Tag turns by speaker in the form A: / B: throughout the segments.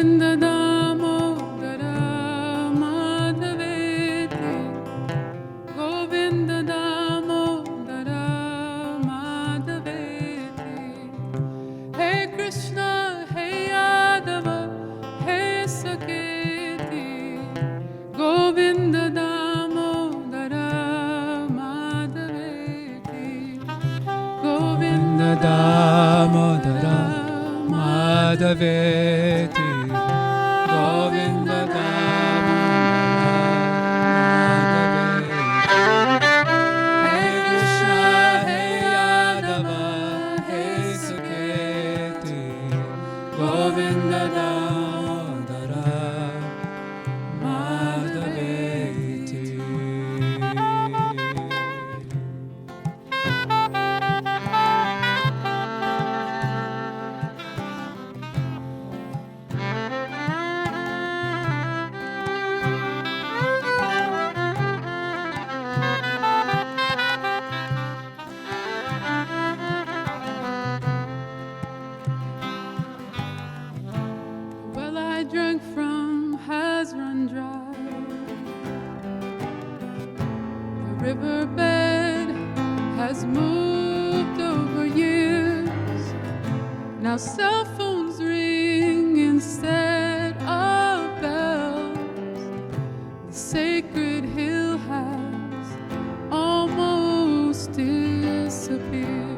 A: Govinda Damodara Madhaveti, Govinda Damodara Madhaveti. Hey Krishna, hey Yadava, hey Saketi, Govinda Damodara Madhaveti, Govinda
B: Damodara Madhaveti, Govinda Damodara Madhaveti. Hey Krishna, hey Yadava, hey Saketi, Govinda Damodara Madhaveti.
A: well I drank from has run dry. The riverbed has moved over years. Now cell phones ring instead of bells. The sacred hill has almost disappeared.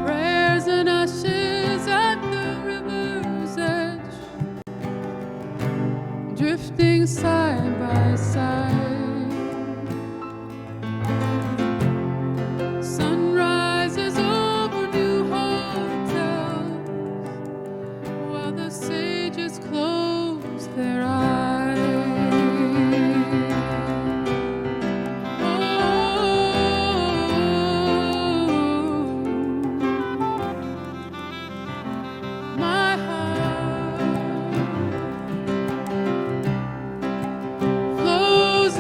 A: Prayers and ashes at the river's edge, drifting side by side. Sun rises over new hotels while the sages close their eyes. My heart flows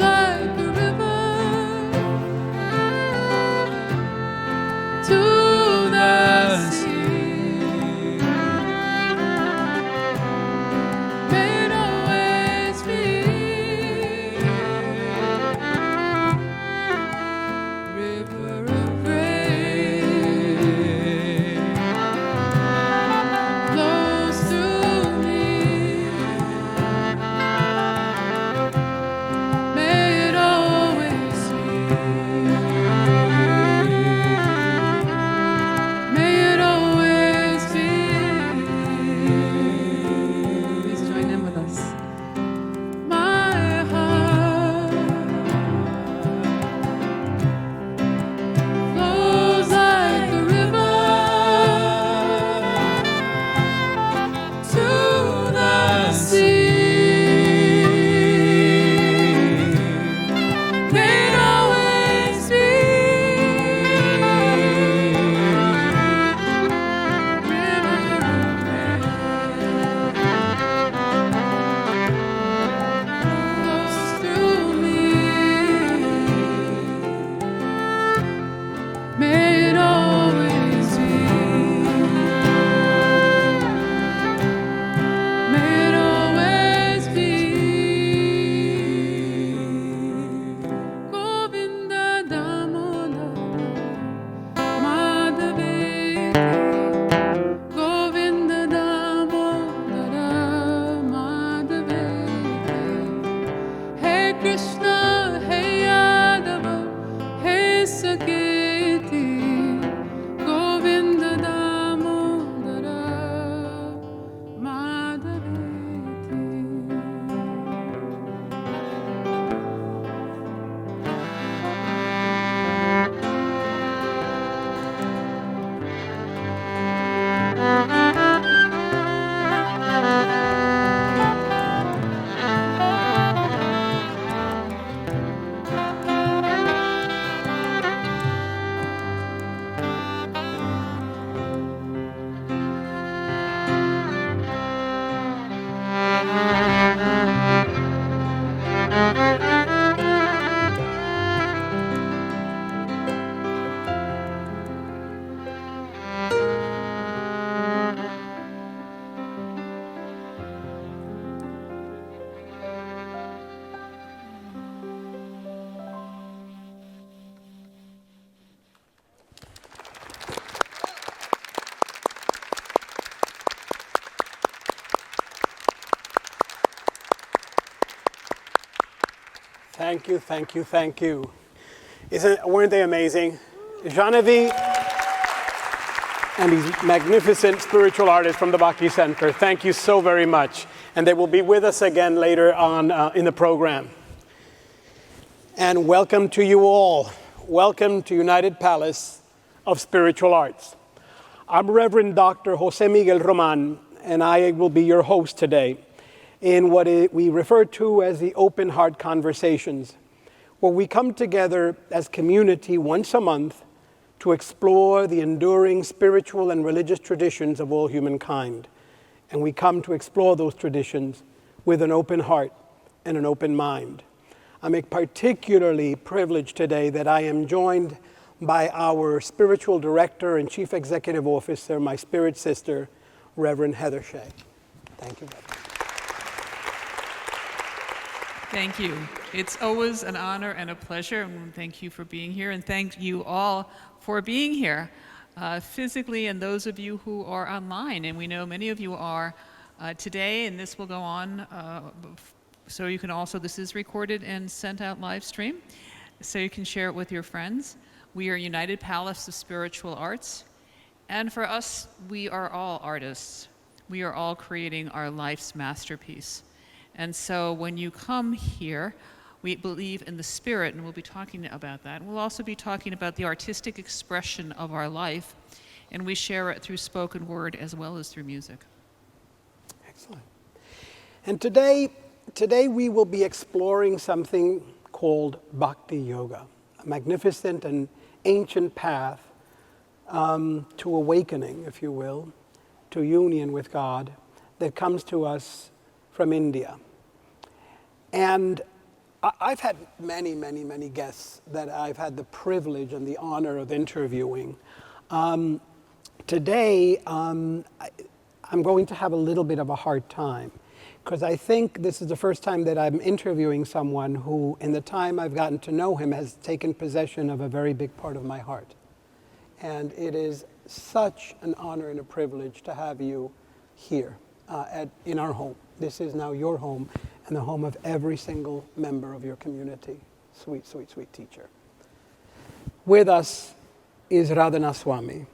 C: Thank you, thank you, thank you. Weren't they amazing? Genevieve and these magnificent spiritual artists from the Bhakti Center, thank you so very much. And they will be with us again later on in the program. And welcome to you all. Welcome to United Palace of Spiritual Arts. I'm Reverend Dr. Jose Miguel Roman, and I will be your host today in what we refer to as the Open Heart Conversations, where we come together as community once a month to explore the enduring spiritual and religious traditions of all humankind. And we come to explore those traditions with an open heart and an open mind. I'm particularly privileged today that I am joined by our spiritual director and chief executive officer, my spirit sister, Reverend Heather Shea. Thank you, Reverend.
D: Thank you. It's always an honor and a pleasure, and thank you for being here, and thank you all for being here physically, and those of you who are online, and we know many of you are today, and this will go on, so you can also, this is recorded and sent out live stream, so you can share it with your friends. We are United Palace of Spiritual Arts, and for us, we are all artists. We are all creating our life's masterpiece. And so when you come here, we believe in the spirit, and we'll be talking about that. We'll also be talking about the artistic expression of our life, and we share it through spoken word as well as through music.
C: Excellent. And today we will be exploring something called Bhakti Yoga, a magnificent and ancient path to awakening, if you will, to union with God that comes to us from India. And I've had many, many, many guests that I've had the privilege and the honor of interviewing. Today, I'm going to have a little bit of a hard time because I think this is the first time that I'm interviewing someone who, in the time I've gotten to know him, has taken possession of a very big part of my heart. And it is such an honor and a privilege to have you here in our home. This is now your home and the home of every single member of your community. Sweet, sweet, sweet teacher. With us is Radhanath Swami.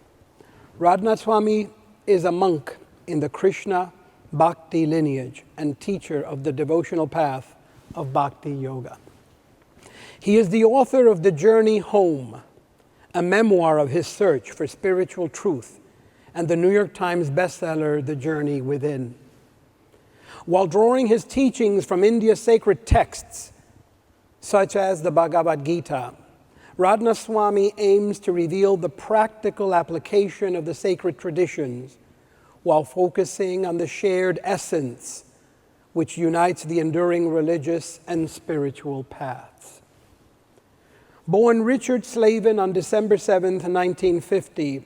C: Radhanath Swami is a monk in the Krishna Bhakti lineage and teacher of the devotional path of Bhakti Yoga. He is the author of The Journey Home, a memoir of his search for spiritual truth, and the New York Times bestseller, The Journey Within. While drawing his teachings from India's sacred texts, such as the Bhagavad Gita, Radhanath Swami aims to reveal the practical application of the sacred traditions while focusing on the shared essence which unites the enduring religious and spiritual paths. Born Richard Slavin on December 7th, 1950,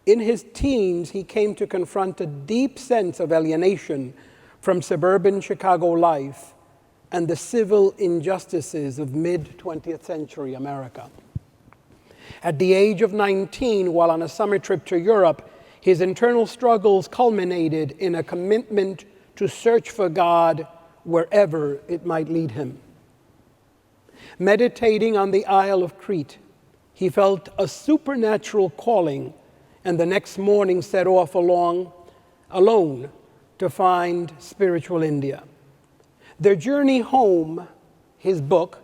C: in his teens he came to confront a deep sense of alienation from suburban Chicago life and the civil injustices of mid-20th century America. At the age of 19, while on a summer trip to Europe, his internal struggles culminated in a commitment to search for God wherever it might lead him. Meditating on the Isle of Crete, he felt a supernatural calling, and the next morning set off alone to find spiritual India. Their Journey Home, his book,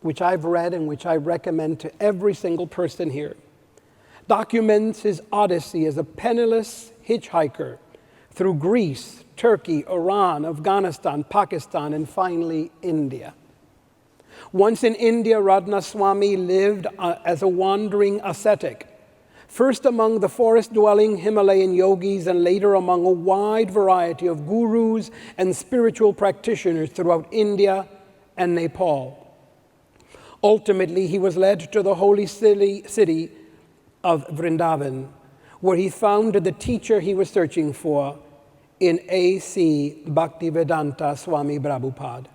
C: which I've read and which I recommend to every single person here, documents his odyssey as a penniless hitchhiker through Greece, Turkey, Iran, Afghanistan, Pakistan, and finally India. Once in India, Radhanath Swami lived as a wandering ascetic, first among the forest-dwelling Himalayan yogis and later among a wide variety of gurus and spiritual practitioners throughout India and Nepal. Ultimately, he was led to the holy city of Vrindavan, where he found the teacher he was searching for in A.C. Bhaktivedanta Swami Prabhupada,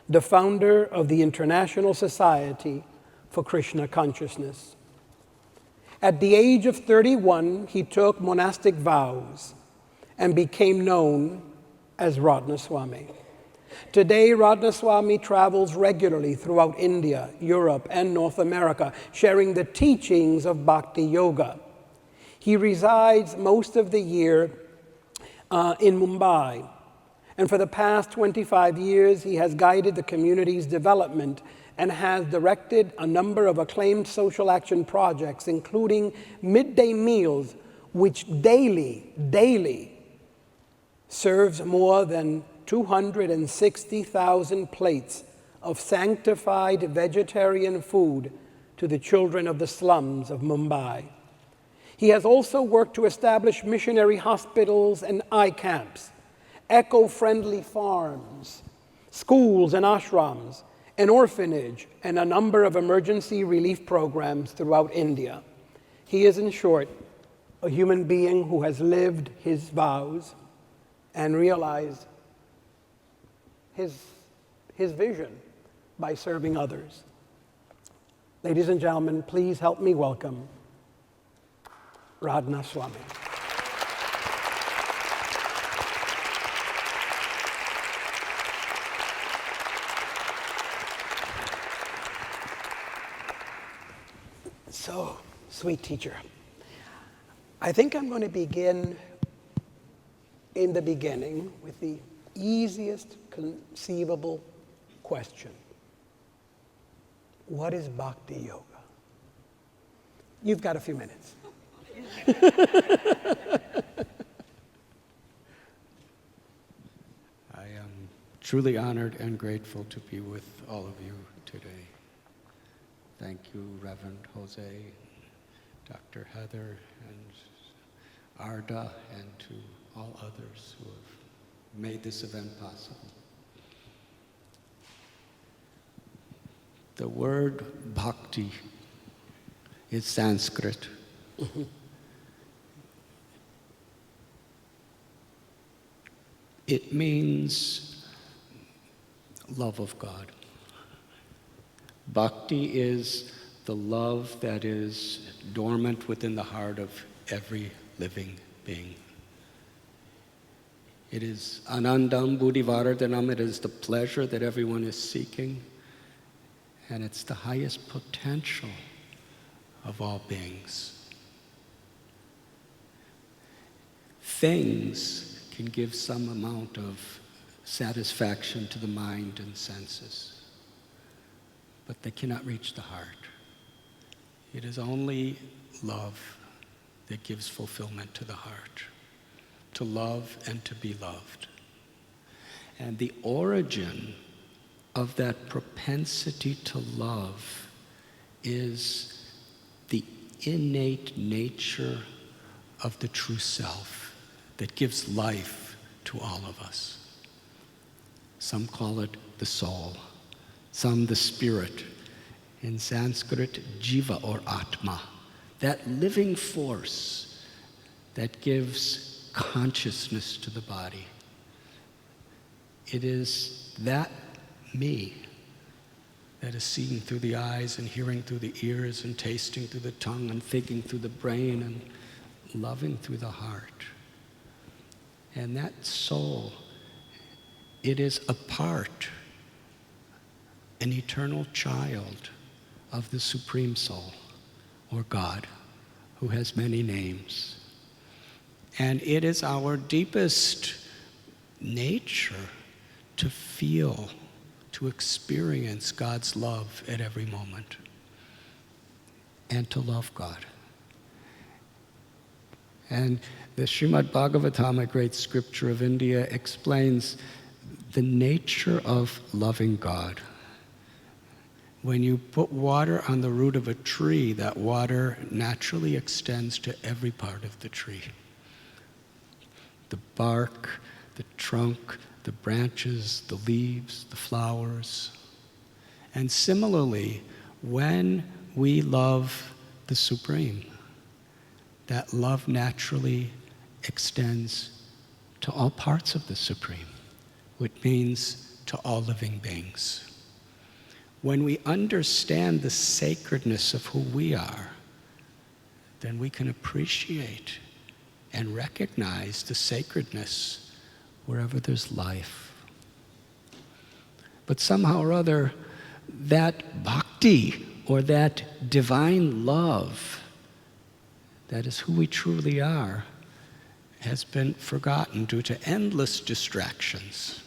C: the founder of the International Society for Krishna Consciousness. At the age of 31, he took monastic vows and became known as Radhanath Swami. Today, Radhanath Swami travels regularly throughout India, Europe, and North America, sharing the teachings of Bhakti Yoga. He resides most of the year in Mumbai, and for the past 25 years, he has guided the community's development and has directed a number of acclaimed social action projects, including midday meals, which daily serves more than 260,000 plates of sanctified vegetarian food to the children of the slums of Mumbai. He has also worked to establish missionary hospitals and eye camps, eco-friendly farms, schools and ashrams, an orphanage, and a number of emergency relief programs throughout India. He is, in short, a human being who has lived his vows and realized his vision by serving others. Ladies and gentlemen, please help me welcome Radhanath Swami. So, sweet teacher, I think I'm going to begin in the beginning with the easiest conceivable question. What is Bhakti Yoga? You've got a few minutes.
B: I am truly honored and grateful to be with all of you today. Thank you, Reverend Jose, Dr. Heather, and Arda, and to all others who have made this event possible. The word bhakti is Sanskrit. It means love of God. Bhakti is the love that is dormant within the heart of every living being. It is anandam buddhivardhanam. It is the pleasure that everyone is seeking. And it's the highest potential of all beings. Things can give some amount of satisfaction to the mind and senses, but they cannot reach the heart. It is only love that gives fulfillment to the heart, to love and to be loved. And the origin of that propensity to love is the innate nature of the true self that gives life to all of us. Some call it the soul, some the spirit. In Sanskrit, jiva or atma, that living force that gives consciousness to the body. It is that me that is seeing through the eyes and hearing through the ears and tasting through the tongue and thinking through the brain and loving through the heart. And that soul, it is a part, an eternal child of the Supreme Soul, or God, who has many names. And it is our deepest nature to feel, to experience God's love at every moment, and to love God. And the Srimad Bhagavatam, a great scripture of India, explains the nature of loving God. When you put water on the root of a tree, that water naturally extends to every part of the tree. The bark, the trunk, the branches, the leaves, the flowers. And similarly, when we love the Supreme, that love naturally extends to all parts of the Supreme, which means to all living beings. When we understand the sacredness of who we are, then we can appreciate and recognize the sacredness wherever there's life. But somehow or other, that bhakti, or that divine love, that is who we truly are, has been forgotten due to endless distractions.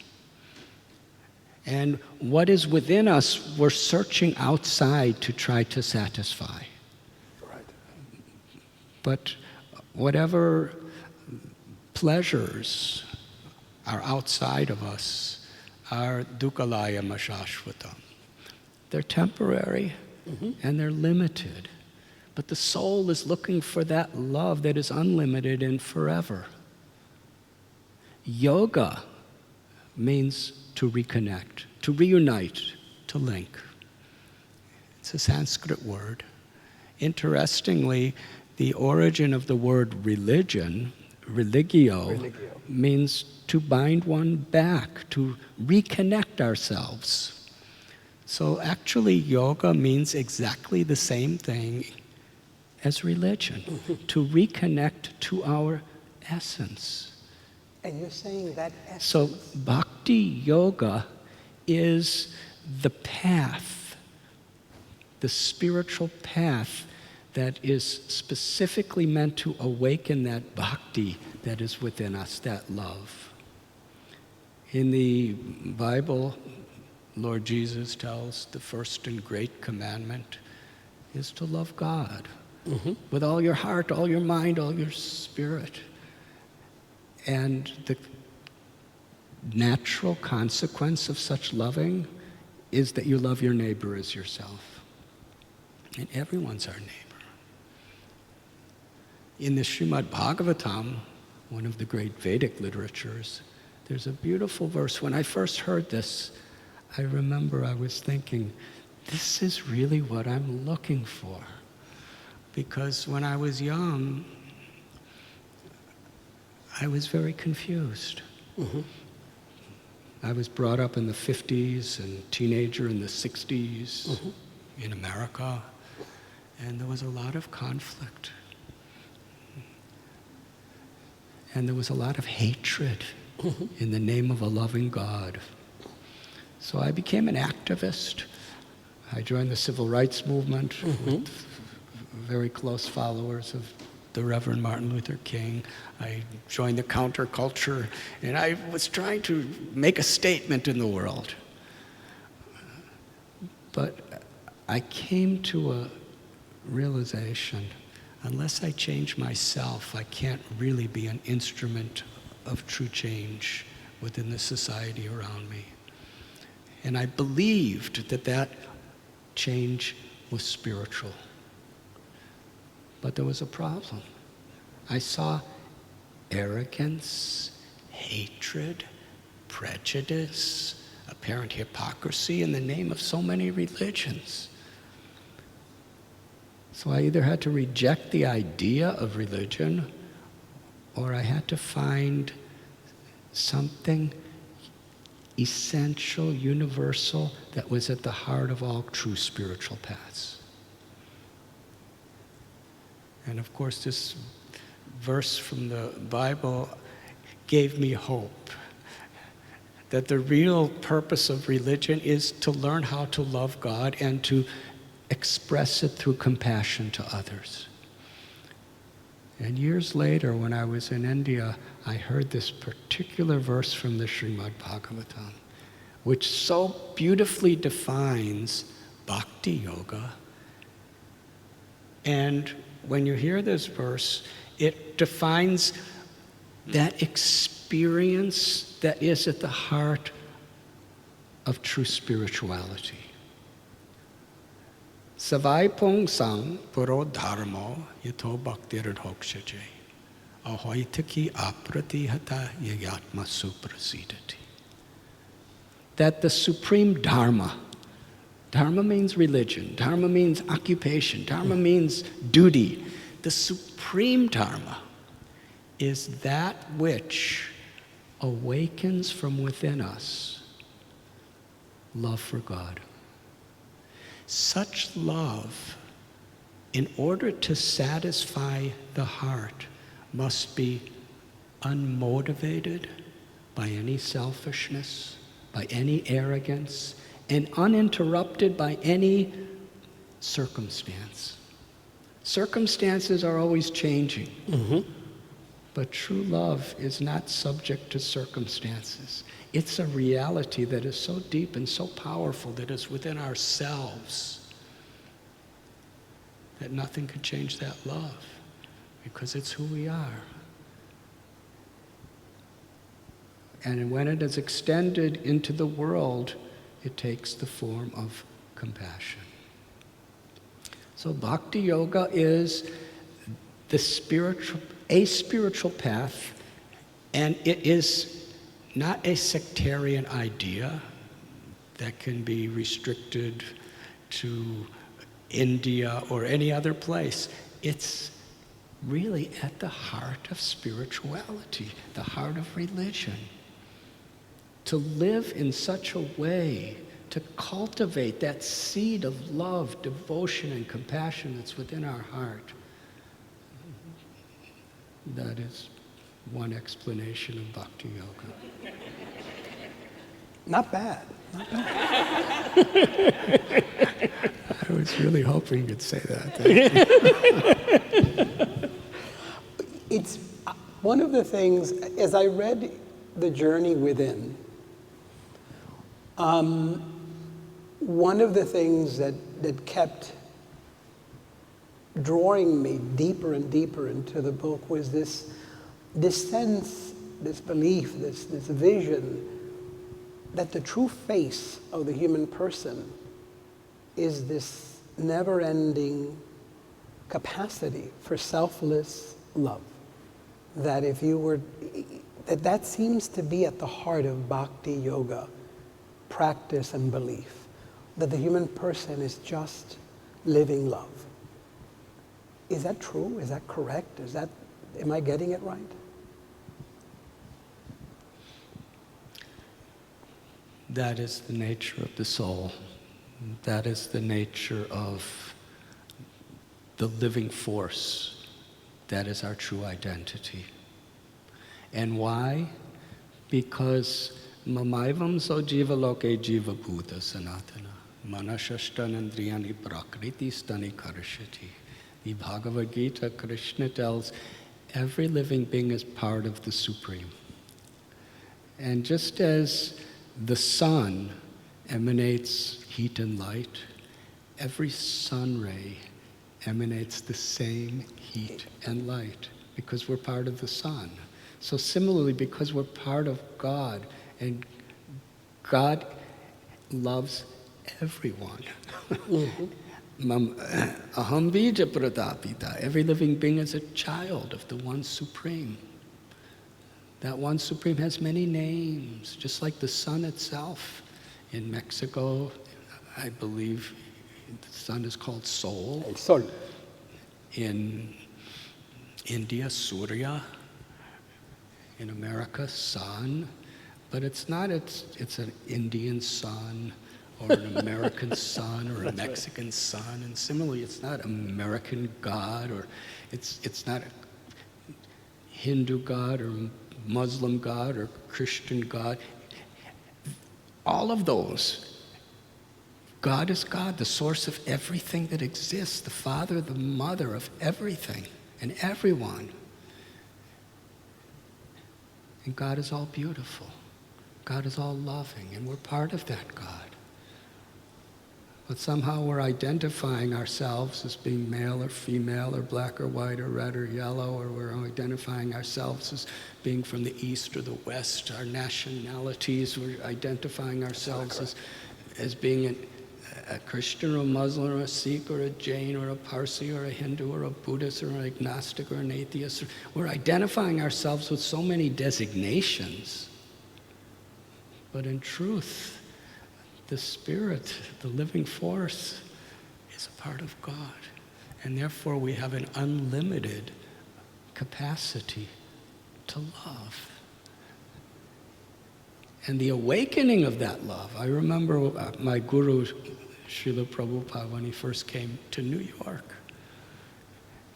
B: And what is within us, we're searching outside to try to satisfy.
C: Right.
B: But whatever pleasures are outside of us are dukkalaya mashashvatam. They're temporary and they're limited. But the soul is looking for that love that is unlimited and forever. Yoga means to reconnect, to reunite, to link. It's a Sanskrit word. Interestingly, the origin of the word religion, religio, means to bind one back, to reconnect ourselves. So actually, yoga means exactly the same thing as religion, to reconnect to our essence.
C: And you're saying that essence.
B: So bhakti yoga is the path, the spiritual path that is specifically meant to awaken that bhakti that is within us, that love. In the Bible, Lord Jesus tells the first and great commandment is to love God. With all your heart, all your mind, all your spirit. And the natural consequence of such loving is that you love your neighbor as yourself. And everyone's our neighbor. In the Srimad Bhagavatam, one of the great Vedic literatures, there's a beautiful verse. When I first heard this, I remember I was thinking, this is really what I'm looking for. Because when I was young, I was very confused. I was brought up in the 50s and teenager in the 60s in America, and there was a lot of conflict. And there was a lot of hatred in the name of a loving God. So I became an activist. I joined the civil rights movement with very close followers of the Reverend Martin Luther King. I joined the counterculture, and I was trying to make a statement in the world. But I came to a realization, unless I change myself, I can't really be an instrument of true change within the society around me. And I believed that that change was spiritual. But there was a problem. I saw arrogance, hatred, prejudice, apparent hypocrisy in the name of so many religions. So I either had to reject the idea of religion, or I had to find something essential, universal, that was at the heart of all true spiritual paths. And of course, this verse from the Bible gave me hope that the real purpose of religion is to learn how to love God and to express it through compassion to others. And years later, when I was in India, I heard this particular verse from the Srimad Bhagavatam, which so beautifully defines bhakti yoga. And when you hear this verse, it defines that experience that is at the heart of true spirituality. Savai pong sang puro dharmo yato bhaktir hokshaje ahoitaki apratihata yayatma suprasidati. That the supreme dharma, dharma means religion, dharma means occupation, dharma means duty. The supreme dharma is that which awakens from within us love for God. Such love, in order to satisfy the heart, must be unmotivated by any selfishness, by any arrogance, and uninterrupted by any circumstance. Circumstances are always changing, but true love is not subject to circumstances. It's a reality that is so deep and so powerful that is within ourselves that nothing could change that love, because it's who we are. And when it is extended into the world, it takes the form of compassion. So Bhakti Yoga is a spiritual path, and it is not a sectarian idea that can be restricted to India or any other place. It's really at the heart of spirituality, the heart of religion. To live in such a way, to cultivate that seed of love, devotion, and compassion that's within our heart. That is one explanation of Bhakti Yoga.
C: Not bad. Not bad.
B: I was really hoping you'd say that.
C: It's one of the things, as I read The Journey Within, one of the things that kept drawing me deeper and deeper into the book was this sense, this belief, this vision that the true face of the human person is this never-ending capacity for selfless love. That if you were, that seems to be at the heart of Bhakti Yoga practice and belief, that the human person is just living love. Is that true? Is that correct? Am I getting it right?
B: That is the nature of the soul. That is the nature of the living force. That is our true identity. And why? Because mamaivam so jiva loke jiva bhuta sanatana manashashtanandriyani prakriti stani karashati. The Bhagavad Gita, Krishna tells every living being is part of the Supreme. And just as the sun emanates heat and light, every sun ray emanates the same heat and light because we're part of the sun. So similarly, because we're part of God, and God loves everyone. Aham bija pratapita. Every living being is a child of the One Supreme. That One Supreme has many names, just like the sun itself. In Mexico, I believe the sun is called Sol.
C: El Sol.
B: In India, Surya. In America, sun. But it's not, it's an Indian sun, or an American sun, or a Mexican sun. And similarly, it's not American God, or it's not a Hindu God, or Muslim God, or Christian God. All of those, God is God, the source of everything that exists, the father, the mother of everything and everyone. And God is all beautiful. God is all loving, and we're part of that God. But somehow we're identifying ourselves as being male or female, or black or white, or red or yellow, or we're identifying ourselves as being from the East or the West, our nationalities. We're identifying ourselves as being a Christian or a Muslim or a Sikh or a Jain or a Parsi or a Hindu or a Buddhist or an agnostic or an atheist. We're identifying ourselves with so many designations. But in truth, the Spirit, the living force, is a part of God. And therefore we have an unlimited capacity to love. And the awakening of that love, I remember my guru, Srila Prabhupada, when he first came to New York.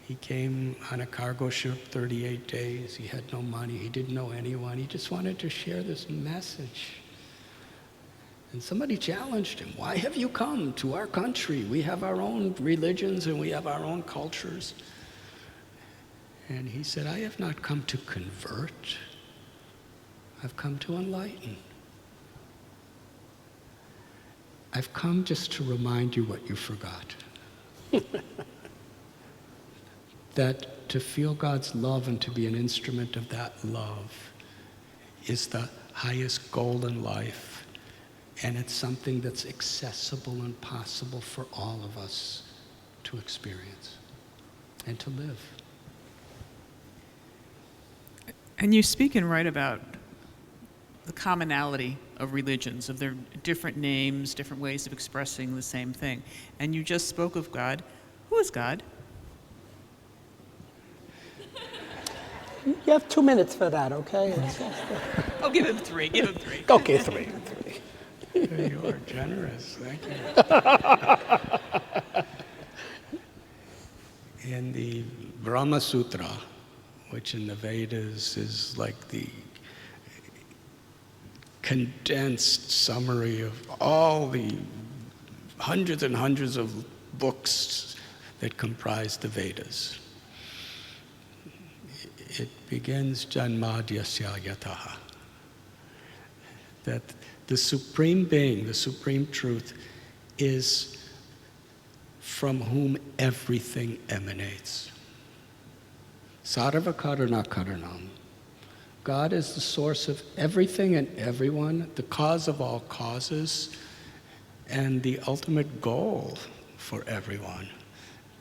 B: He came on a cargo ship, 38 days. He had no money. He didn't know anyone. He just wanted to share this message And somebody challenged him, why have you come to our country? We have our own religions and we have our own cultures. And he said, I have not come to convert. I've come to enlighten. I've come just to remind you what you forgot. That to feel God's love and to be an instrument of that love is the highest goal in life. And it's something that's accessible and possible for all of us to experience and to live.
D: And you speak and write about the commonality of religions, of their different names, different ways of expressing the same thing. And you just spoke of God. Who is God?
C: You have 2 minutes for that, okay?
D: Oh, give him three. Give him three.
C: Okay, three.
B: You are generous. Thank you. In the Brahma Sutra, which in the Vedas is like the condensed summary of all the hundreds and hundreds of books that comprise the Vedas. It begins Janmadyasya Yataha. That the Supreme Being, the Supreme Truth, is from whom everything emanates. Sarva Karana Karanam. God is the source of everything and everyone, the cause of all causes, and the ultimate goal for everyone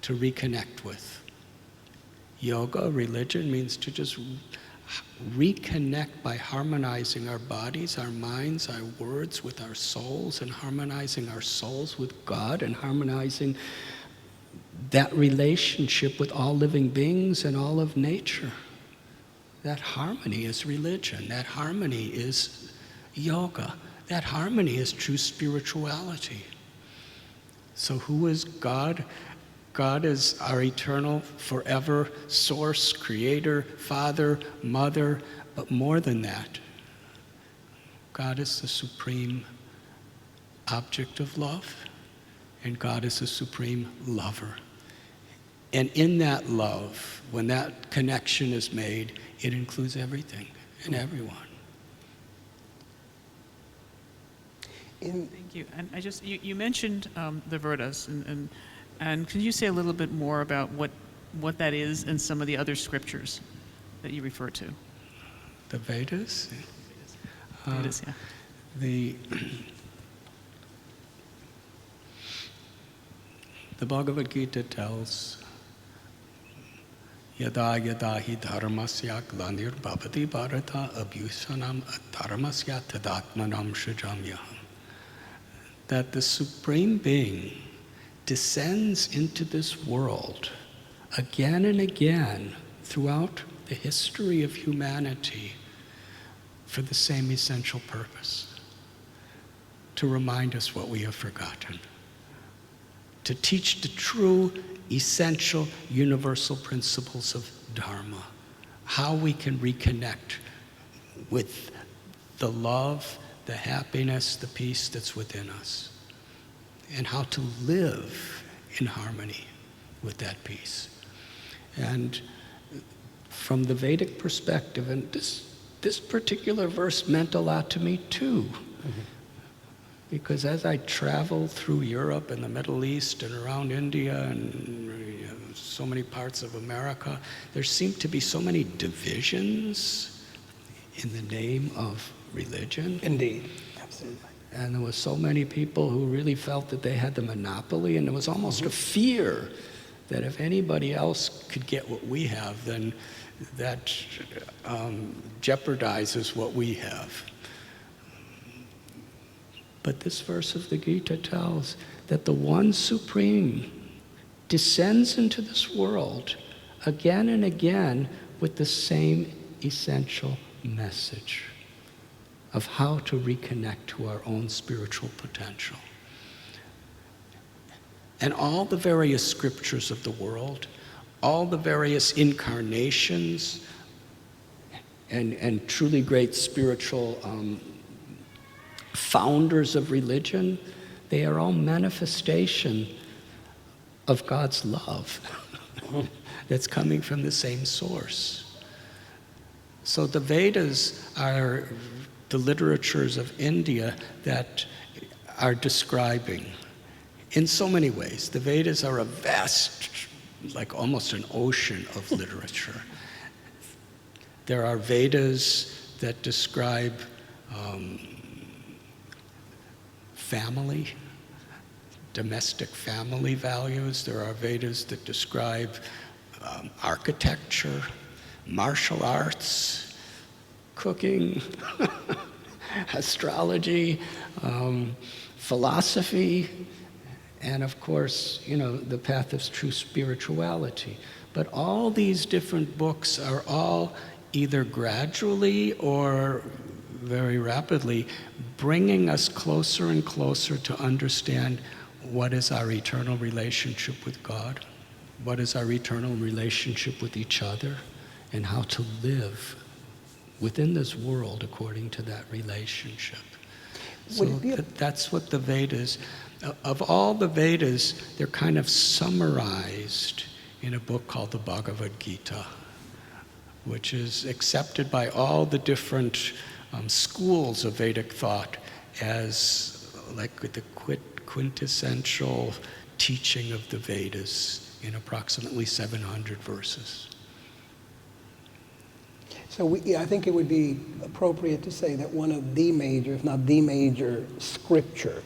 B: to reconnect with. Yoga, religion, means to just reconnect by harmonizing our bodies, our minds, our words with our souls, and harmonizing our souls with God, and harmonizing that relationship with all living beings and all of nature. That harmony is religion. That harmony is yoga. That harmony is true spirituality. So who is God? God is our eternal, forever source, creator, father, mother, but more than that, God is the supreme object of love, and God is the supreme lover. And in that love, when that connection is made, it includes everything and everyone.
D: Thank you. And you mentioned the Vedas, and can you say a little bit more about what that is and some of the other scriptures that you refer to?
B: The Vedas?
D: Vedas, yeah.
B: The Bhagavad Gita tells, Yada yada hi dharmasya glanir bhavati bharata abhyusanam dharmasya tadatmanam shrijamyaham. That the Supreme Being descends into this world again and again throughout the history of humanity for the same essential purpose: to remind us what we have forgotten, to teach the true, essential, universal principles of Dharma, how we can reconnect with the love, the happiness, the peace that's within us, and how to live in harmony with that peace. And from the Vedic perspective, and this particular verse meant a lot to me too. Mm-hmm. Because as I traveled through Europe and the Middle East and around India and so many parts of America, there seemed to be so many divisions in the name of religion.
C: Indeed, absolutely.
B: And there was so many people who really felt that they had the monopoly, and there was almost a fear that if anybody else could get what we have, then that jeopardizes what we have. But this verse of the Gita tells that the one Supreme descends into this world again and again with the same essential message of how to reconnect to our own spiritual potential. And all the various scriptures of the world, all the various incarnations and truly great spiritual founders of religion, they are all manifestation of God's love that's coming from the same source. So the Vedas are the literatures of India that are describing, in so many ways. The Vedas are a vast, like almost an ocean of literature. There are Vedas that describe family, domestic family values. There are Vedas that describe architecture, martial arts, cooking, astrology, philosophy, and of course, the path of true spirituality. But all these different books are all either gradually or very rapidly bringing us closer and closer to understand what is our eternal relationship with God, what is our eternal relationship with each other, and how to live within this world according to that relationship. So that's what the Vedas, of all the Vedas, they're kind of summarized in a book called the Bhagavad Gita, which is accepted by all the different schools of Vedic thought as like the quintessential teaching of the Vedas in approximately 700 verses.
C: So I think it would be appropriate to say that one of the major, if not the major, scripture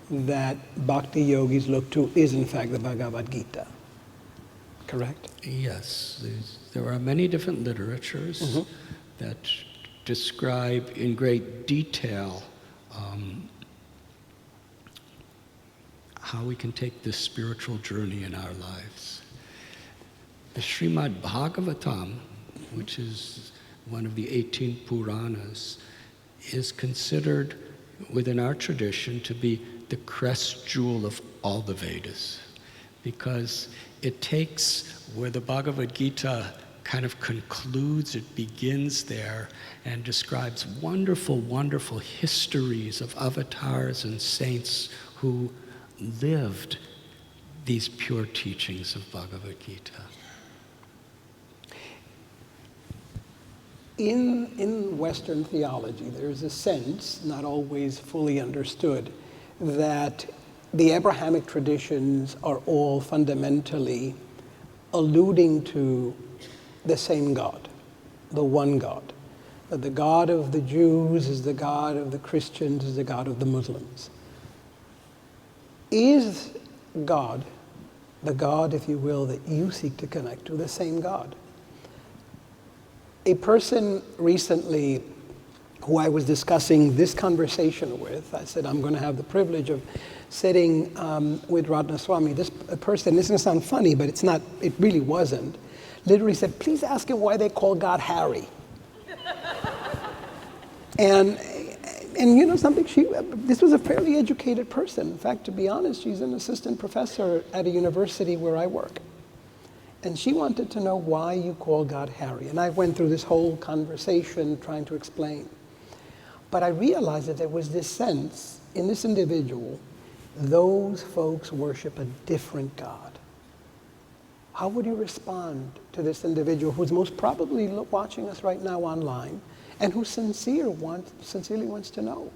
C: that Bhakti yogis look to is in fact the Bhagavad Gita. Correct?
B: Yes. There are many different literatures that describe in great detail how we can take this spiritual journey in our lives. The Srimad Bhagavatam, which is one of the 18 Puranas, is considered within our tradition to be the crest jewel of all the Vedas, because it takes where the Bhagavad Gita kind of concludes, it begins there and describes wonderful, wonderful histories of avatars and saints who lived these pure teachings of Bhagavad Gita.
C: In Western theology, there's a sense, not always fully understood, that the Abrahamic traditions are all fundamentally alluding to the same God, the one God. That the God of the Jews is the God of the Christians, is the God of the Muslims. Is God, the God, if you will, that you seek to connect to, the same God? A person recently who I was discussing this conversation with, I said, I'm going to have the privilege of sitting with Radhanath Swami. This person, this is going to sound funny, but it's not, it really wasn't, literally said, please ask him why they call God Harry. and you know something, this was a fairly educated person. In fact, to be honest, she's an assistant professor at a university where I work. And she wanted to know why you call God Harry. And I went through this whole conversation trying to explain. But I realized that there was this sense in this individual, those folks worship a different God. How would you respond to this individual who's most probably watching us right now online and who sincerely wants to know,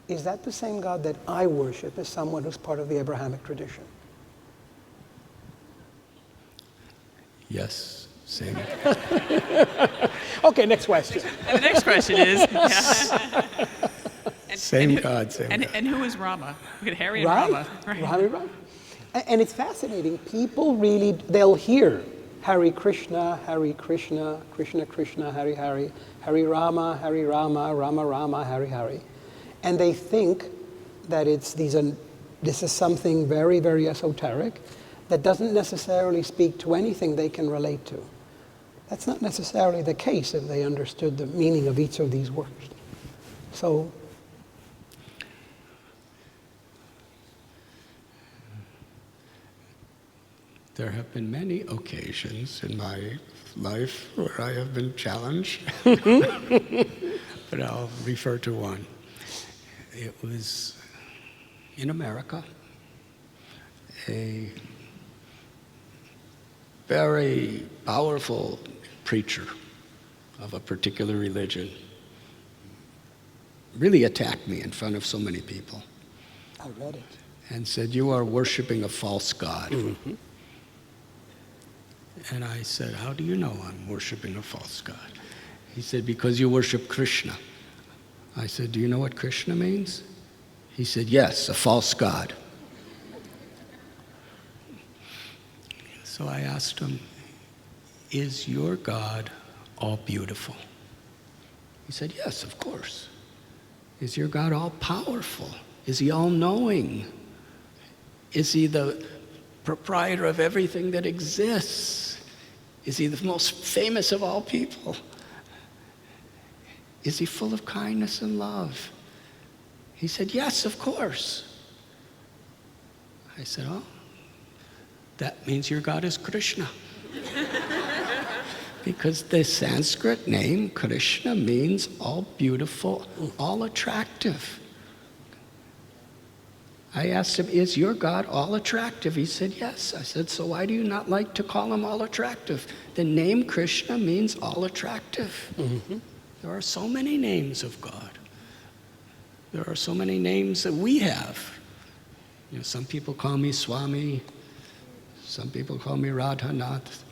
C: is that the same God that I worship as someone who's part of the Abrahamic tradition?
B: Yes, same.
C: Okay, next question.
D: And the next question is,
B: Same God.
D: and who is Rama? We got Harry and
C: Right?
D: Rama. Right.
C: Right. And it's fascinating. People really, they'll hear Hare Krishna, Krishna Krishna, Hare Hare, Hare Rama, Rama Rama, Hare Hare. And they think that this is something very, very esoteric that doesn't necessarily speak to anything they can relate to. That's not necessarily the case if they understood the meaning of each of these words. So,
B: there have been many occasions in my life where I have been challenged, but I'll refer to one. it was in America, a very powerful preacher of a particular religion really attacked me in front of so many people.
C: I read it.
B: And said, "You are worshiping a false god."
C: Mm-hmm.
B: And I said, "How do you know I'm worshiping a false god?" He said, "Because you worship Krishna." I said, "Do you know what Krishna means?" He said, "Yes, a false god." So I asked him, "Is your God all beautiful?" He said, "Yes, of course." "Is your God all powerful? Is he all knowing? Is he the proprietor of everything that exists? Is he the most famous of all people? Is he full of kindness and love?" He said, "Yes, of course." I said, "Oh, that means your God is Krishna." Because the Sanskrit name Krishna means all beautiful, all attractive. I asked him, "Is your God all attractive?" He said, "Yes." I said, "So why do you not like to call him all attractive?" The name Krishna means all attractive. Mm-hmm. There are so many names of God. There are so many names that we have. You know, some people call me Swami. Some people call me Radhanath.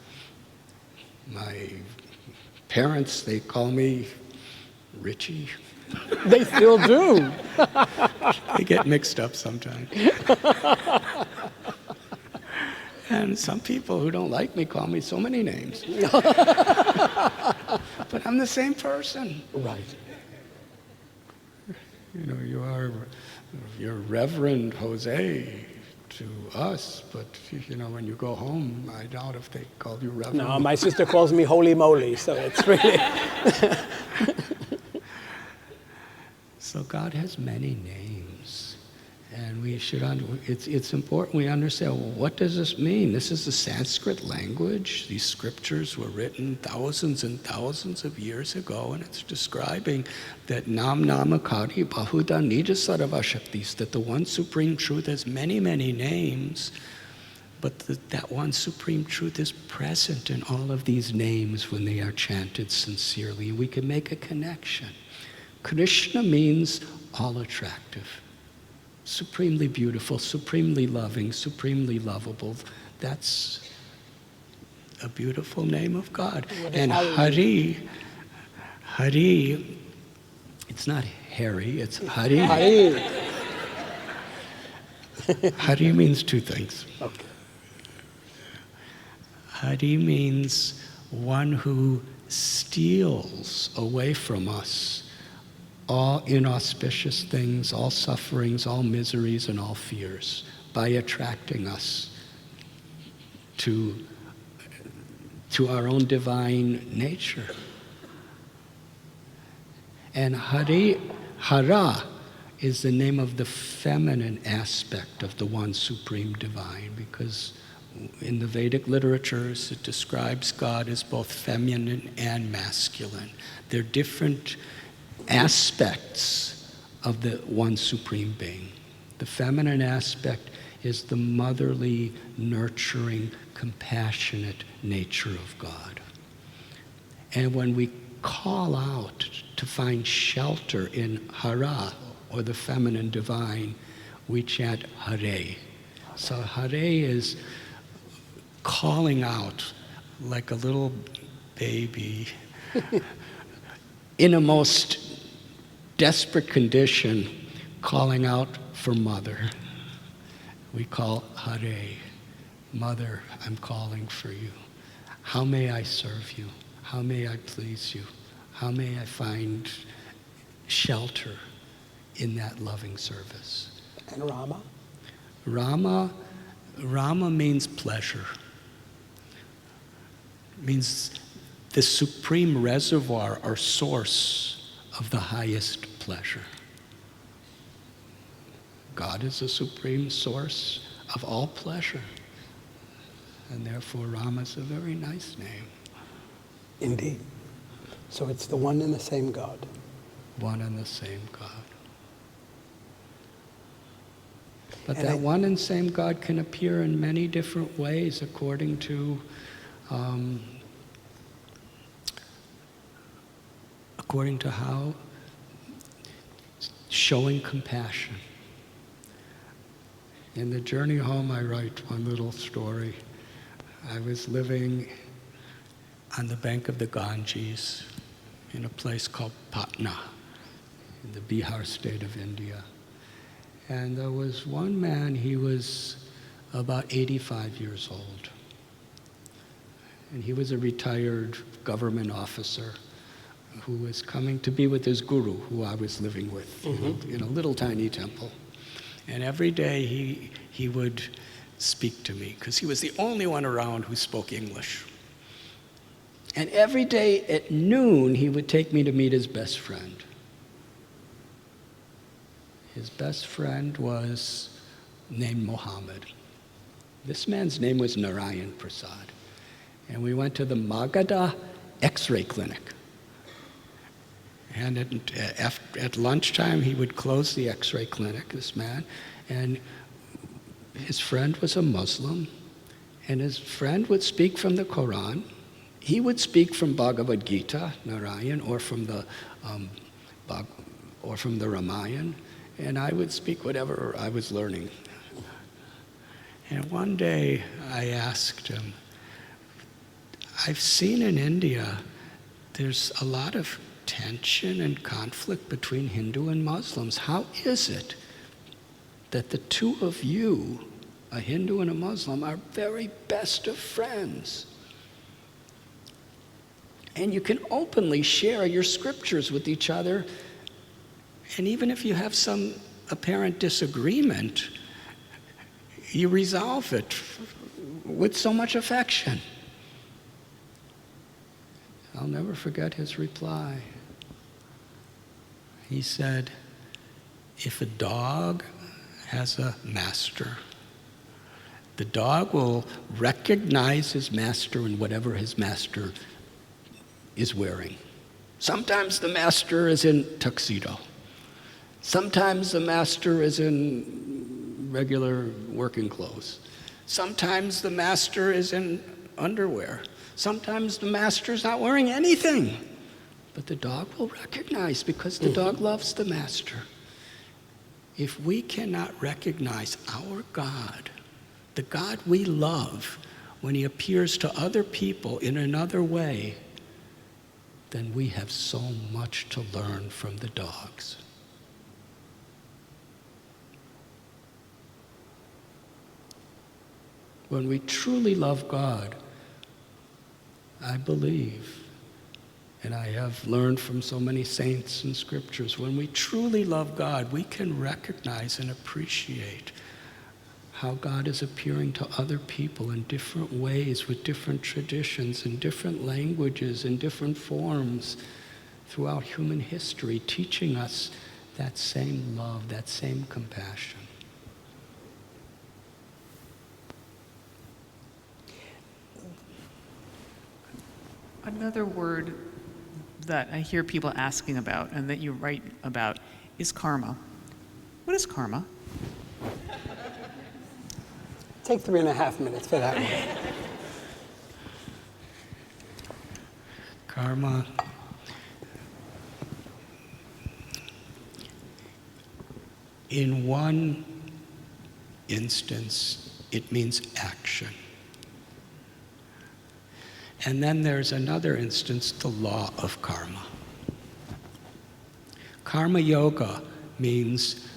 B: My parents, they call me Richie.
C: They still do.
B: They get mixed up sometimes. And some people who don't like me call me so many names. But I'm the same person.
C: Right.
B: You know, you're Reverend Jose to us, but you know, when you go home, I doubt if they call you Reverend.
C: No, my sister calls me Holy Moly, so it's really...
B: So God has many names, and we should. It's important we understand. Well, what does this mean? This is the Sanskrit language. These scriptures were written thousands and thousands of years ago, and it's describing that Nam Namakari Bahuda Nija Sarvashaktis, that the one supreme truth has many, many names, but that one supreme truth is present in all of these names when they are chanted sincerely. We can make a connection. Krishna means all attractive, supremely beautiful, supremely loving, supremely lovable. That's a beautiful name of God. And Hari, it's not Harry, it's Hari.
C: Hari.
B: Hari means two things.
C: Okay.
B: Hari means one who steals away from us all inauspicious things, all sufferings, all miseries, and all fears by attracting us to our own divine nature. And Hara is the name of the feminine aspect of the one supreme divine, because in the Vedic literatures it describes God as both feminine and masculine. They're different aspects of the one supreme being. The feminine aspect is the motherly, nurturing, compassionate nature of God. And when we call out to find shelter in Hara, or the feminine divine, we chant Hare. So Hare is calling out like a little baby in a most desperate condition, calling out for mother. We call Hare. Mother, I'm calling for you. How may I serve you? How may I please you? How may I find shelter in that loving service?
C: And Rama?
B: Rama means pleasure. It means the supreme reservoir or source of the highest pleasure. God is the supreme source of all pleasure. And therefore Rama is a very nice name.
C: Indeed. So it's the one and the same God.
B: One and the same God. But
C: And
B: that one and same God can appear in many different ways according to how showing compassion. In the journey home, I write one little story. I was living on the bank of the Ganges in a place called Patna in the Bihar state of India. And there was one man, he was about 85 years old. And he was a retired government officer who was coming to be with his guru, who I was living with, in a little tiny temple. And every day he would speak to me, because he was the only one around who spoke English. And every day at noon, he would take me to meet his best friend. His best friend was named Mohammed. This man's name was Narayan Prasad. And we went to the Magadha X-ray clinic. And at lunchtime, he would close the X-ray clinic, this man, and his friend was a Muslim, and his friend would speak from the Quran. He would speak from Bhagavad Gita, Narayan, or from the Ramayana, and I would speak whatever I was learning. And one day I asked him, I've seen in India there's a lot of tension and conflict between Hindu and Muslims. How is it that the two of you, a Hindu and a Muslim, are very best of friends? And you can openly share your scriptures with each other, and even if you have some apparent disagreement, you resolve it with so much affection. I'll never forget his reply. He said, if a dog has a master, the dog will recognize his master in whatever his master is wearing. Sometimes the master is in tuxedo. Sometimes the master is in regular working clothes. Sometimes the master is in underwear. Sometimes the master's not wearing anything. But the dog will recognize, because the dog loves the master. If we cannot recognize our God, the God we love, when he appears to other people in another way, then we have so much to learn from the dogs. When we truly love God, I believe, and I have learned from so many saints and scriptures, when we truly love God, we can recognize and appreciate how God is appearing to other people in different ways, with different traditions and different languages and different forms throughout human history, teaching us that same love, that same compassion.
D: Another word that I hear people asking about and that you write about is karma. What is karma?
C: Take 3.5 minutes for that one.
B: Karma in one instance, it means action. And then there's another instance, the law of karma. Karma yoga means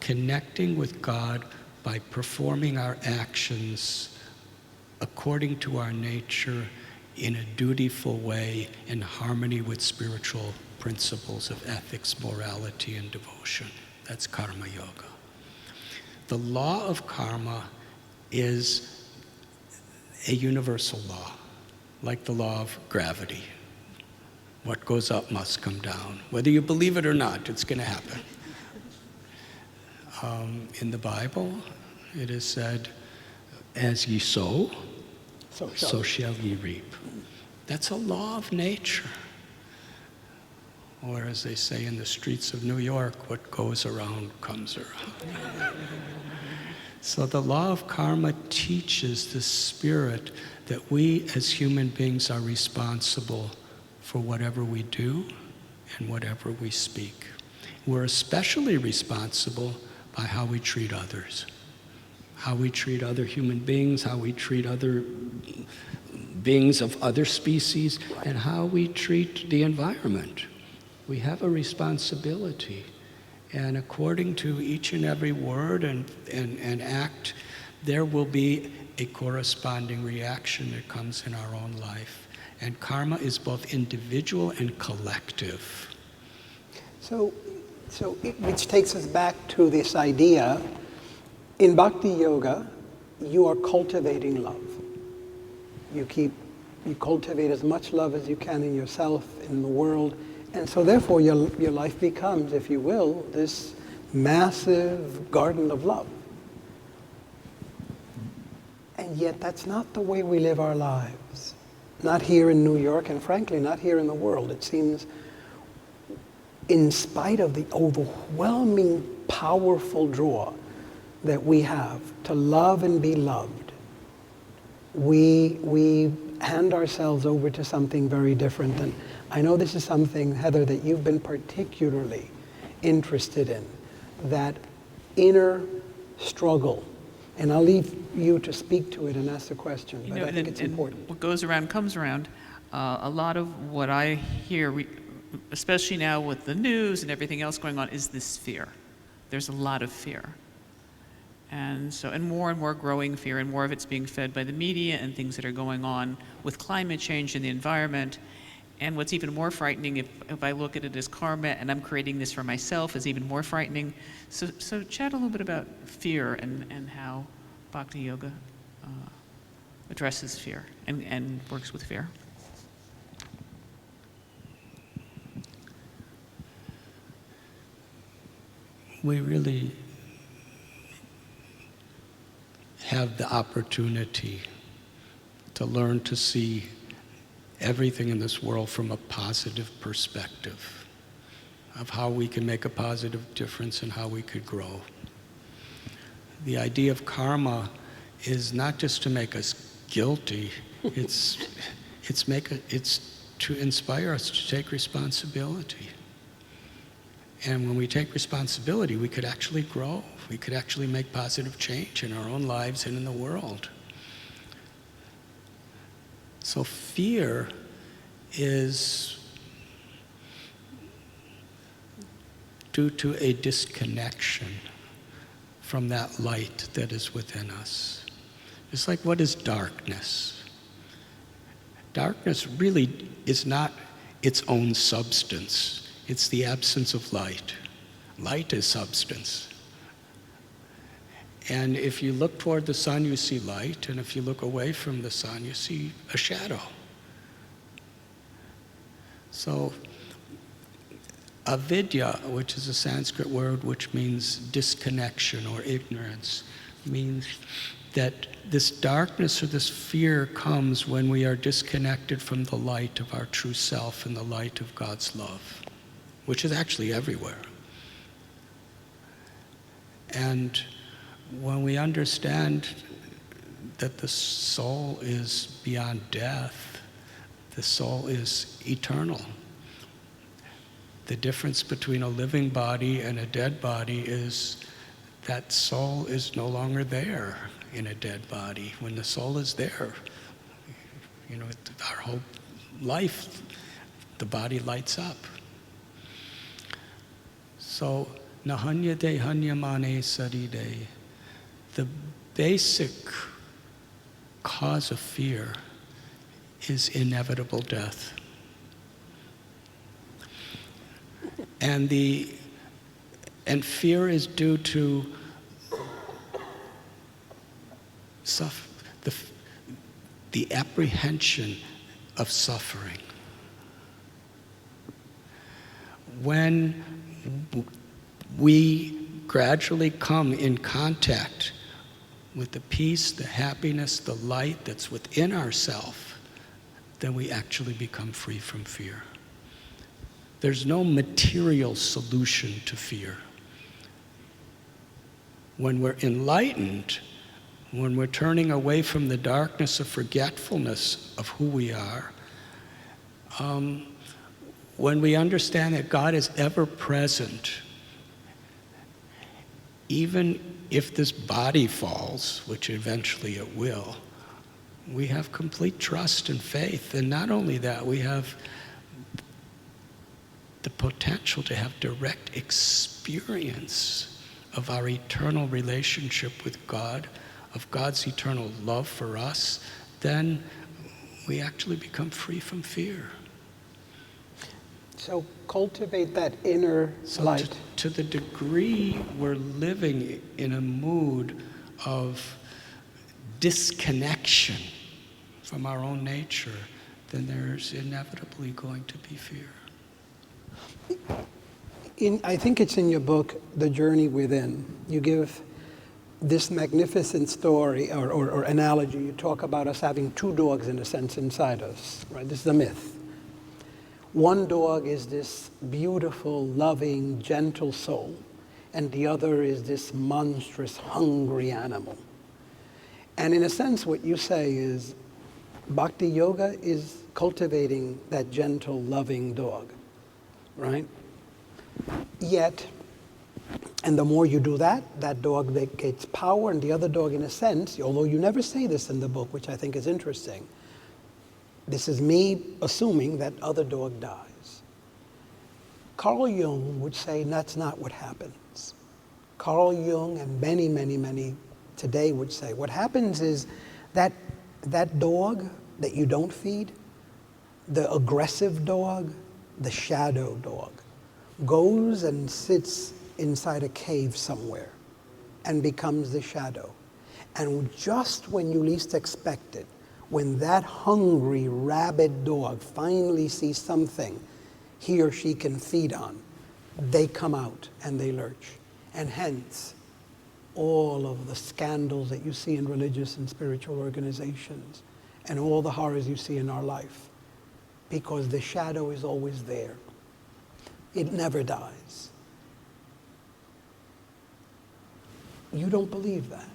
B: connecting with God by performing our actions according to our nature in a dutiful way, in harmony with spiritual principles of ethics, morality, and devotion. That's karma yoga. The law of karma is a universal law, like the law of gravity. What goes up must come down. Whether you believe it or not, it's going to happen. In the Bible, it is said, as ye sow, so shall ye reap. That's a law of nature. Or as they say in the streets of New York, what goes around comes around. So the law of karma teaches the spirit that we as human beings are responsible for whatever we do and whatever we speak. We're especially responsible by how we treat others, how we treat other human beings, how we treat other beings of other species, and how we treat the environment. We have a responsibility. And according to each and every word and act, there will be a corresponding reaction that comes in our own life. And karma is both individual and collective.
C: Which takes us back to this idea, in Bhakti Yoga, you are cultivating love. You cultivate as much love as you can in yourself, in the world, and so therefore your life becomes, if you will, this massive garden of love. And yet that's not the way we live our lives. Not here in New York, and frankly, not here in the world. It seems, in spite of the overwhelming, powerful draw that we have to love and be loved, we hand ourselves over to something very different. And I know this is something, Heather, that you've been particularly interested in, that inner struggle. And I'll leave you to speak to it and ask the question, but I think it's important.
D: What goes around comes around. A lot of what I hear, especially now with the news and everything else going on, is this fear. There's a lot of fear. And more growing fear, and more of it's being fed by the media and things that are going on with climate change and the environment. And what's even more frightening, if I look at it as karma and I'm creating this for myself, is even more frightening. So chat a little bit about fear and how Bhakti Yoga addresses fear and works with fear.
B: We really have the opportunity to learn to see everything in this world from a positive perspective of how we can make a positive difference and how we could grow. The idea of karma is not just to make us guilty, it's to inspire us to take responsibility. And when we take responsibility, we could actually grow. We could actually make positive change in our own lives and in the world. So fear is due to a disconnection from that light that is within us. It's like, what is darkness? Darkness really is not its own substance. It's the absence of light. Light is substance. And if you look toward the sun, you see light, and if you look away from the sun, you see a shadow. So, avidya, which is a Sanskrit word which means disconnection or ignorance, means that this darkness or this fear comes when we are disconnected from the light of our true self and the light of God's love, which is actually everywhere. And when we understand that the soul is beyond death, the soul is eternal. The difference between a living body and a dead body is that soul is no longer there in a dead body. When the soul is there, our whole life, the body lights up. So, nahanya de hanyamane saride. The basic cause of fear is inevitable death. And fear is due to the apprehension of suffering. When we gradually come in contact with the peace, the happiness, the light that's within ourselves, then we actually become free from fear. There's no material solution to fear. When we're enlightened, when we're turning away from the darkness of forgetfulness of who we are, when we understand that God is ever present, even if this body falls, which eventually it will, we have complete trust and faith. And not only that, we have the potential to have direct experience of our eternal relationship with God, of God's eternal love for us. Then we actually become free from fear.
C: So cultivate that inner light.
B: To the degree we're living in a mood of disconnection from our own nature, then there's inevitably going to be fear.
C: I think it's in your book, The Journey Within. You give this magnificent story or analogy. You talk about us having two dogs, in a sense, inside us. Right? This is the myth. One dog is this beautiful, loving, gentle soul, and the other is this monstrous, hungry animal. And in a sense, what you say is Bhakti Yoga is cultivating that gentle, loving dog, right? Yet, and the more you do that, that dog gets power, and the other dog, in a sense, although you never say this in the book, which I think is interesting, this is me assuming that other dog dies. Carl Jung would say that's not what happens. Carl Jung and many, many, many today would say what happens is that dog that you don't feed, the aggressive dog, the shadow dog, goes and sits inside a cave somewhere and becomes the shadow. And just when you least expect it, when that hungry, rabid dog finally sees something he or she can feed on, they come out and they lurch. And hence, all of the scandals that you see in religious and spiritual organizations, and all the horrors you see in our life, because the shadow is always there. It never dies. You don't believe that.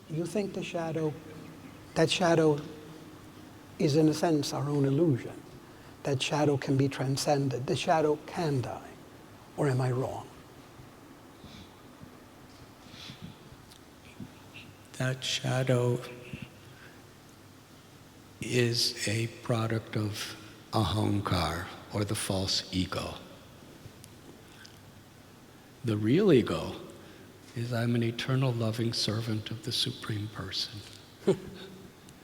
C: You think that shadow is, in a sense, our own illusion. That shadow can be transcended. The shadow can die. Or am I wrong?
B: That shadow is a product of ahankar, or the false ego. The real ego is I'm an eternal loving servant of the Supreme Person.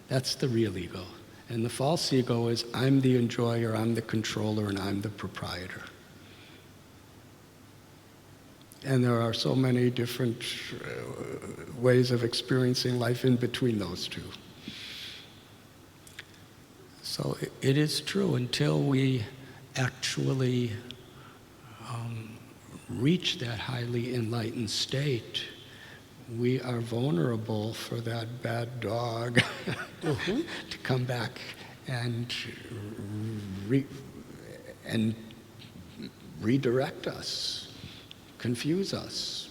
B: That's the real ego. And the false ego is I'm the enjoyer, I'm the controller, and I'm the proprietor. And there are so many different ways of experiencing life in between those two. So it is true, until we actually reach that highly enlightened state, we are vulnerable for that bad dog to come back and redirect us, confuse us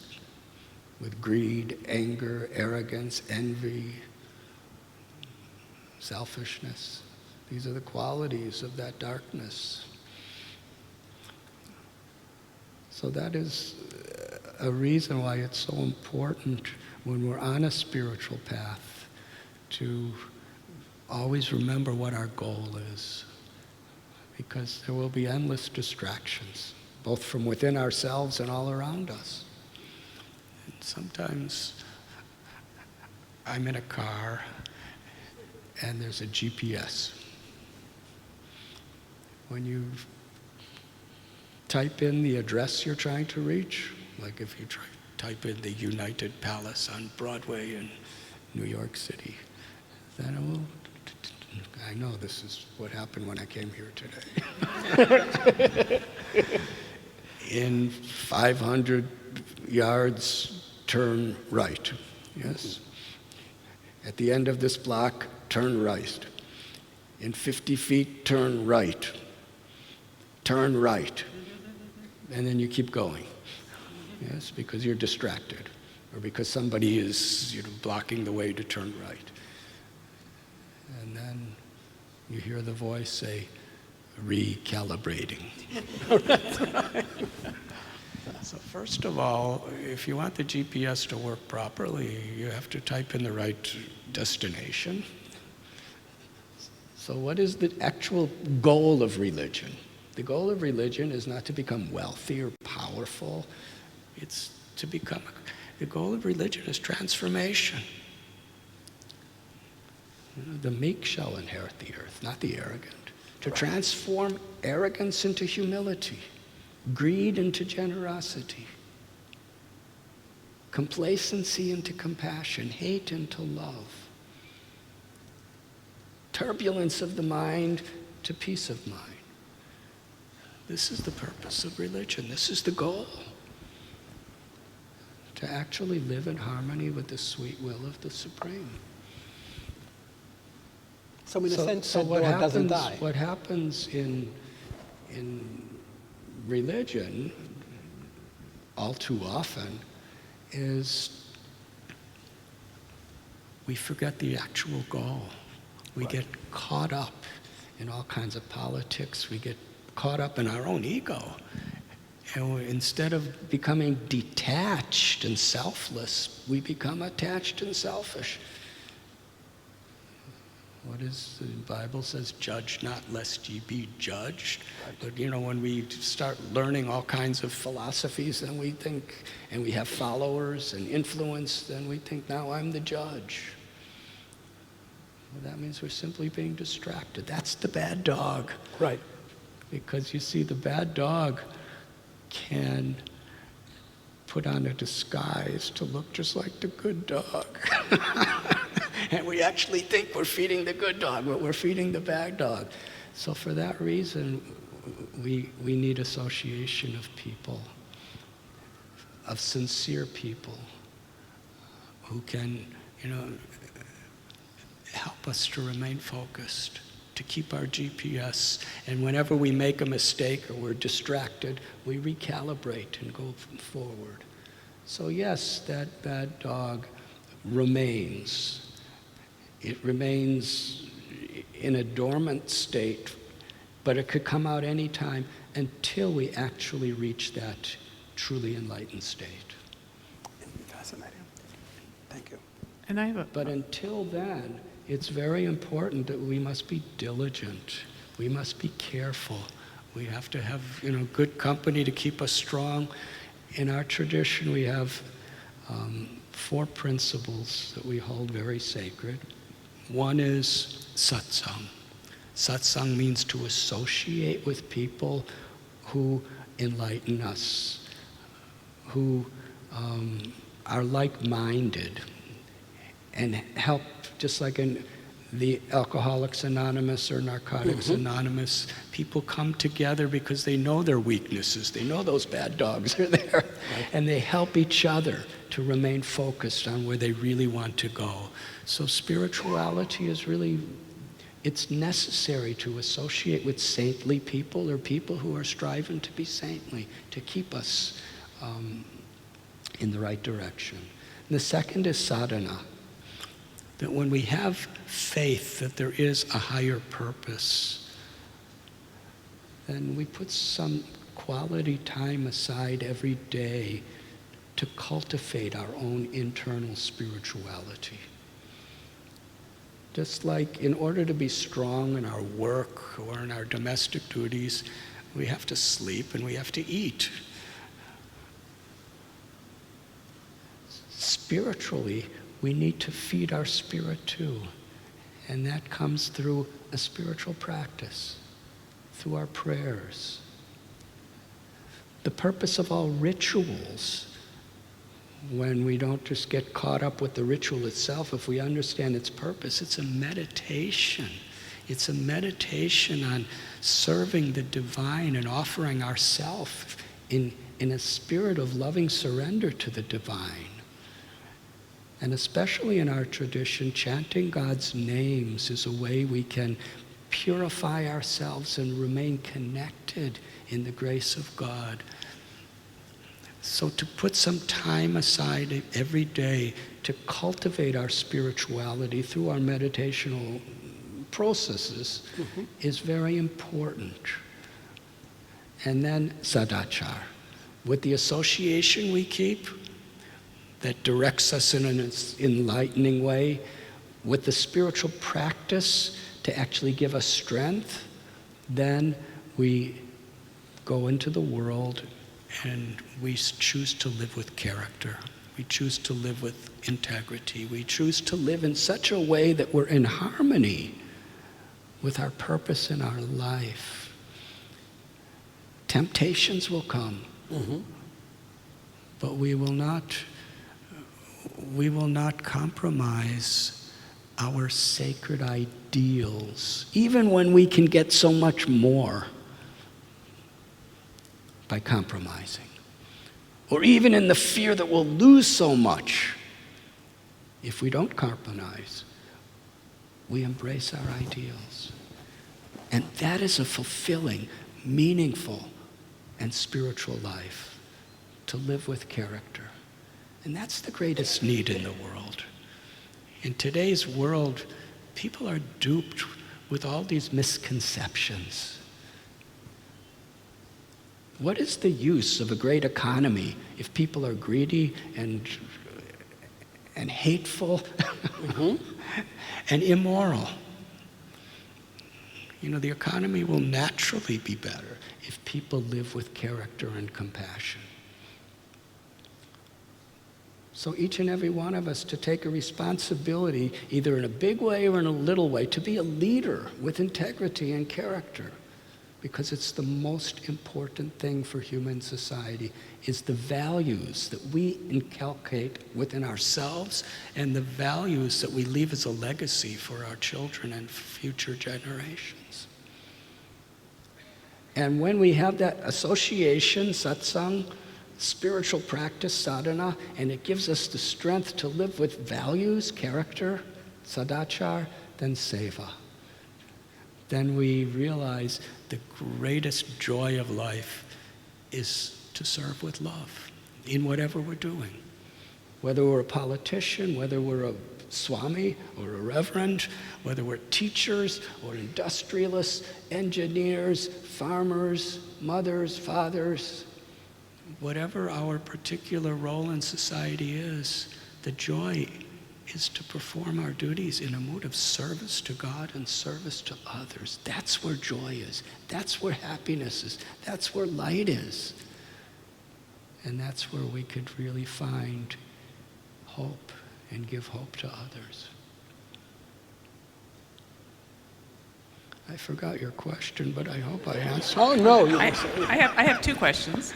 B: with greed, anger, arrogance, envy, selfishness. These are the qualities of that darkness. So that is a reason why it's so important when we're on a spiritual path to always remember what our goal is, because there will be endless distractions, both from within ourselves and all around us. And sometimes I'm in a car and there's a GPS. When you type in the address you're trying to reach, like if you type in the United Palace on Broadway in New York City, then it will, I know this is what happened when I came here today. In 500 yards, turn right, yes? At the end of this block, turn right. In 50 feet, turn right. Turn right. and then you keep going. Yes, because you're distracted, or because somebody is blocking the way to turn right. And then you hear the voice say, recalibrating. So first of all, if you want the GPS to work properly, you have to type in the right destination. So what is the actual goal of religion? The goal of religion is not to become wealthy or powerful. It's to become, the goal of religion is transformation. The meek shall inherit the earth, not the arrogant. To transform arrogance into humility, greed into generosity, complacency into compassion, hate into love, turbulence of the mind to peace of mind. This is the purpose of religion. This is the goal. To actually live in harmony with the sweet will of the Supreme.
C: So in a sense, that dog doesn't die.
B: What happens in religion, all too often, is we forget the actual goal. We get caught up in all kinds of politics. We get caught up in our own ego. And instead of becoming detached and selfless, we become attached and selfish. What is the Bible says, judge not lest ye be judged. But when we start learning all kinds of philosophies, then we think, and we have followers and influence, then we think, now I'm the judge. Well, that means we're simply being distracted. That's the bad dog.
C: Right.
B: Because you see, the bad dog can put on a disguise to look just like the good dog. And we actually think we're feeding the good dog, but we're feeding the bad dog. So for that reason, we need association of people, of sincere people who can, help us to remain focused, to keep our GPS. And whenever we make a mistake or we're distracted, we recalibrate and go forward. So yes, that bad dog remains. It remains in a dormant state, but it could come out any time until we actually reach that truly enlightened state.
C: Fascinating. Thank you.
D: And I have
B: But until then, it's very important that we must be diligent. We must be careful. We have to have, good company to keep us strong. In our tradition, we have 4 principles that we hold very sacred. One is satsang. Satsang means to associate with people who enlighten us, who are like-minded and help, just like in the Alcoholics Anonymous or Narcotics Anonymous, people come together because they know their weaknesses. They know those bad dogs are there. And they help each other to remain focused on where they really want to go. So spirituality is really, it's necessary to associate with saintly people or people who are striving to be saintly, to keep us in the right direction. And the second is sadhana. That when we have faith that there is a higher purpose, then we put some quality time aside every day to cultivate our own internal spirituality. Just like in order to be strong in our work or in our domestic duties, we have to sleep and we have to eat. Spiritually, we need to feed our spirit too. And that comes through a spiritual practice, through our prayers. The purpose of all rituals, when we don't just get caught up with the ritual itself, if we understand its purpose, it's a meditation. It's a meditation on serving the divine and offering ourselves in a spirit of loving surrender to the divine. And especially in our tradition, chanting God's names is a way we can purify ourselves and remain connected in the grace of God. So to put some time aside every day to cultivate our spirituality through our meditational processes is very important. And then sadachar, with the association we keep that directs us in an enlightening way, with the spiritual practice to actually give us strength, then we go into the world and we choose to live with character. We choose to live with integrity. We choose to live in such a way that we're in harmony with our purpose in our life. Temptations will come, but we will not compromise our sacred ideals, even when we can get so much more by compromising, or even in the fear that we'll lose so much. If we don't compromise, we embrace our ideals. And that is a fulfilling, meaningful, and spiritual life, to live with character. And that's the greatest need in the world. In today's world, people are duped with all these misconceptions. What is the use of a great economy if people are greedy and hateful and immoral? You know, the economy will naturally be better if people live with character and compassion. So each and every one of us to take a responsibility, either in a big way or in a little way, to be a leader with integrity and character. Because it's the most important thing for human society, is the values that we inculcate within ourselves and the values that we leave as a legacy for our children and future generations. And when we have that association, satsang, spiritual practice, sadhana, and it gives us the strength to live with values, character, sadachar, then seva. Then we realize the greatest joy of life is to serve with love in whatever we're doing. Whether we're a politician, whether we're a Swami or a reverend, whether we're teachers or industrialists, engineers, farmers, mothers, fathers, whatever our particular role in society is, the joy is to perform our duties in a mood of service to God and service to others. That's where joy is. That's where happiness is. That's where light is. And that's where we could really find hope and give hope to others. I forgot your question, but I hope I answered.
C: Oh, no.
D: I have two questions.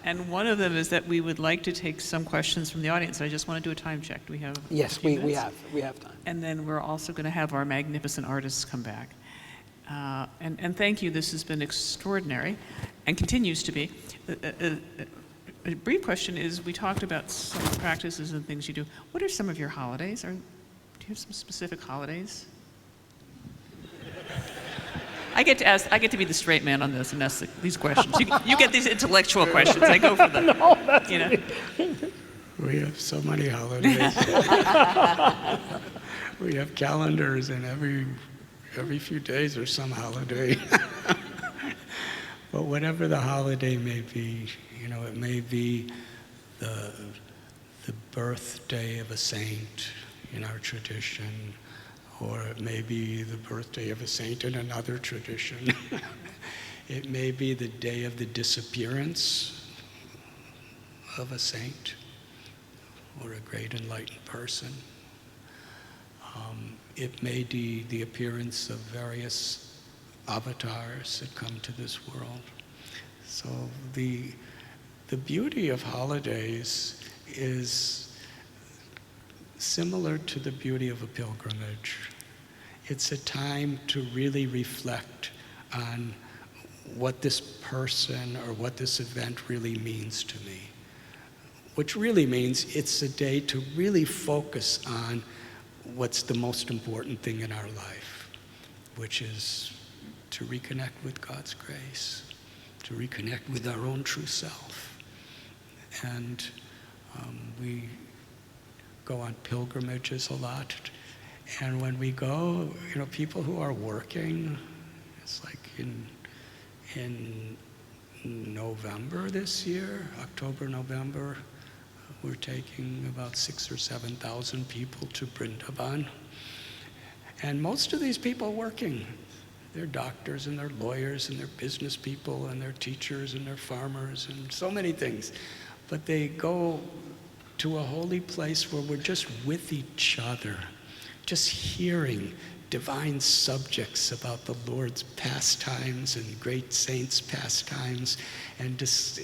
D: And one of them is that we would like to take some questions from the audience. I just want to do a time check. Do we have
C: Yes,
D: a few
C: we
D: minutes?
C: have time.
D: And then we're also going to have our magnificent artists come back. And thank you. This has been extraordinary and continues to be. A brief question is, we talked about some practices and things you do. What are some of your holidays? Do you have some specific holidays? I get to be the straight man on this and ask these questions. You get these intellectual questions. I go for them.
C: No, that's
D: you know?
B: We have so many holidays. We have calendars, and every few days there's some holiday. But whatever the holiday may be, you know, it may be the birthday of a saint in our tradition, or it may be the birthday of a saint in another tradition. It may be the day of the disappearance of a saint or a great enlightened person. It may be the appearance of various avatars that come to this world. So the beauty of holidays is similar to the beauty of a pilgrimage. It's a time to really reflect on what this person or what this event really means to me. Which really means it's a day to really focus on what's the most important thing in our life, which is to reconnect with God's grace, to reconnect with our own true self, and we go on pilgrimages a lot. And when we go, people who are working, it's like in November this year, October, November, we're taking about 6,000 or 7,000 people to Vrindavan. And most of these people working. They're doctors and they're lawyers and they're business people and they're teachers and they're farmers and so many things. But they go to a holy place where we're just with each other, just hearing divine subjects about the Lord's pastimes and great saints' pastimes. And just,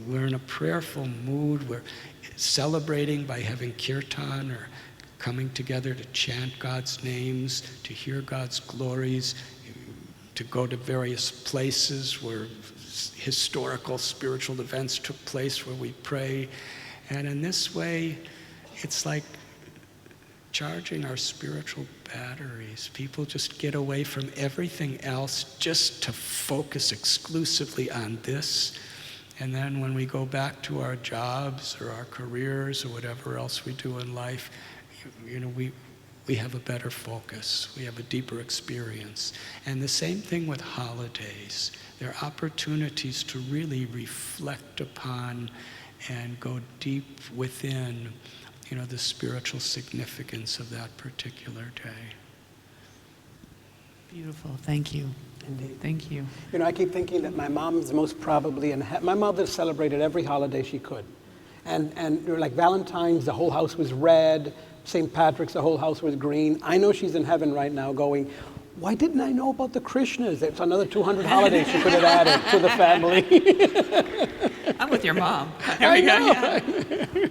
B: we're in a prayerful mood. We're celebrating by having kirtan or coming together to chant God's names, to hear God's glories, to go to various places where historical spiritual events took place where we pray. And in this way, it's like charging our spiritual batteries. People just get away from everything else just to focus exclusively on this. And then when we go back to our jobs or our careers or whatever else we do in life, we have a better focus. We have a deeper experience. And the same thing with holidays. They're opportunities to really reflect upon and go deep within, the spiritual significance of that particular day.
D: Beautiful. Thank you.
C: Indeed.
D: Thank you.
C: I keep thinking that my mom's most probably, my mother celebrated every holiday she could. And like Valentine's, the whole house was red. St. Patrick's, the whole house was green. I know she's in heaven right now going, why didn't I know about the Krishnas? It's another 200 holidays she could have added to the family.
D: I'm with your mom. There we go. Yeah.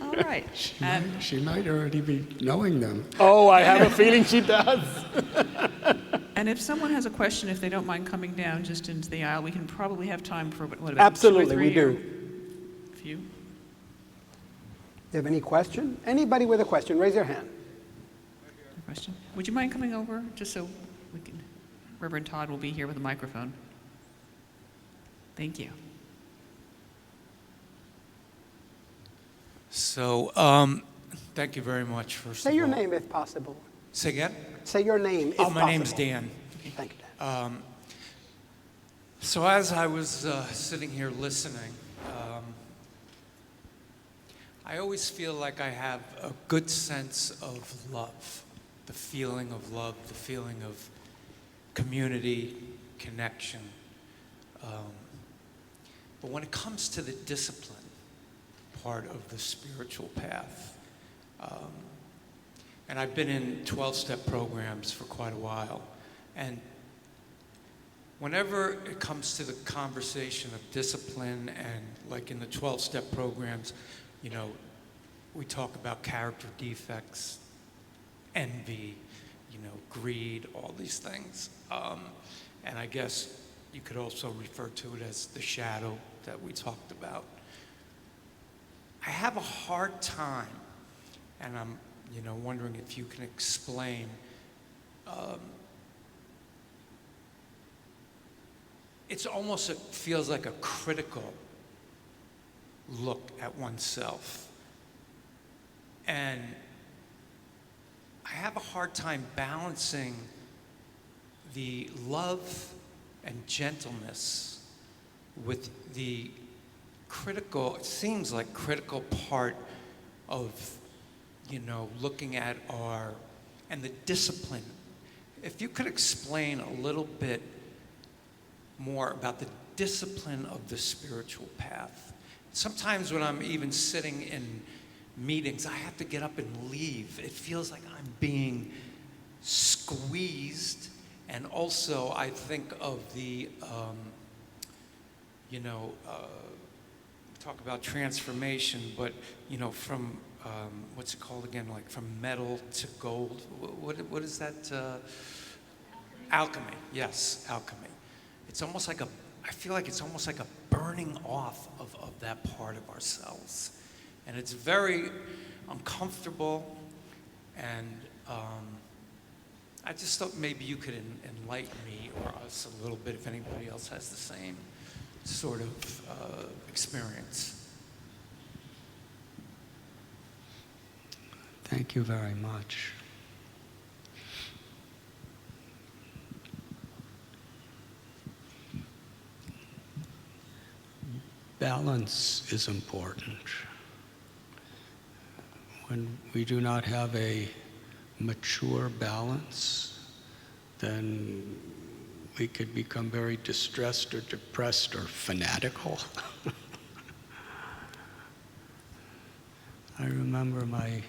D: All right.
B: She might already be knowing them.
C: Oh, I have a feeling she does.
D: And if someone has a question, if they don't mind coming down just into the aisle, we can probably have time for, what about
C: Absolutely,
D: 2 or 3
C: we do.
D: or a few?
C: Do you have any question? Anybody with a question, raise your hand.
D: Question? Would you mind coming over just so we can, Reverend Todd will be here with a microphone. Thank you.
E: So, thank you very much, first
C: Say
E: of
C: your
E: all.
C: name if possible.
E: Say again?
C: Say your name if possible.
E: My name's Dan.
C: Thank you, Dan.
E: So as I was sitting here listening, I always feel like I have a good sense of love, the feeling of love, the feeling of community, connection. But when it comes to the discipline part of the spiritual path, and I've been in 12-step programs for quite a while, and whenever it comes to the conversation of discipline, and like in the 12-step programs, we talk about character defects, envy, greed, all these things. And I guess you could also refer to it as the shadow that we talked about. I have a hard time, and I'm wondering if you can explain. It's almost, it feels like a critical look at oneself. And I have a hard time balancing the love and gentleness with the critical, it seems like critical part of, looking at and the discipline. If you could explain a little bit more about the discipline of the spiritual path. Sometimes when I'm even sitting in meetings, I have to get up and leave. It feels like I'm being squeezed. And also I think of the, talk about transformation, but, from, what's it called again? Like from metal to gold. What is that? Alchemy. Yes, alchemy. It's almost like I feel like it's almost like a burning off of that part of ourselves. And it's very uncomfortable, and I just thought maybe you could enlighten me or us a little bit if anybody else has the same sort of experience.
B: Thank you very much. Balance is important. When we do not have a mature balance, then we could become very distressed or depressed or fanatical. I remember my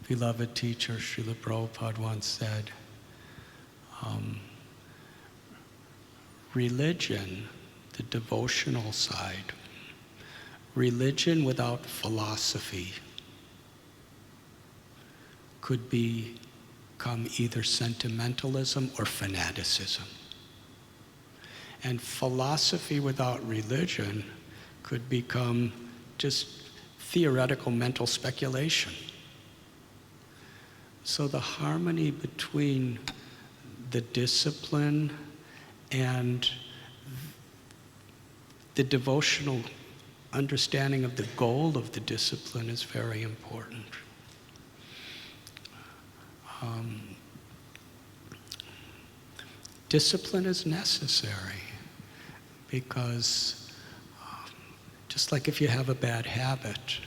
B: beloved teacher, Srila Prabhupada, once said, religion, the devotional side, religion without philosophy could become either sentimentalism or fanaticism. And philosophy without religion could become just theoretical mental speculation. So the harmony between the discipline and the devotional understanding of the goal of the discipline is very important. Discipline is necessary because just like if you have a bad habit,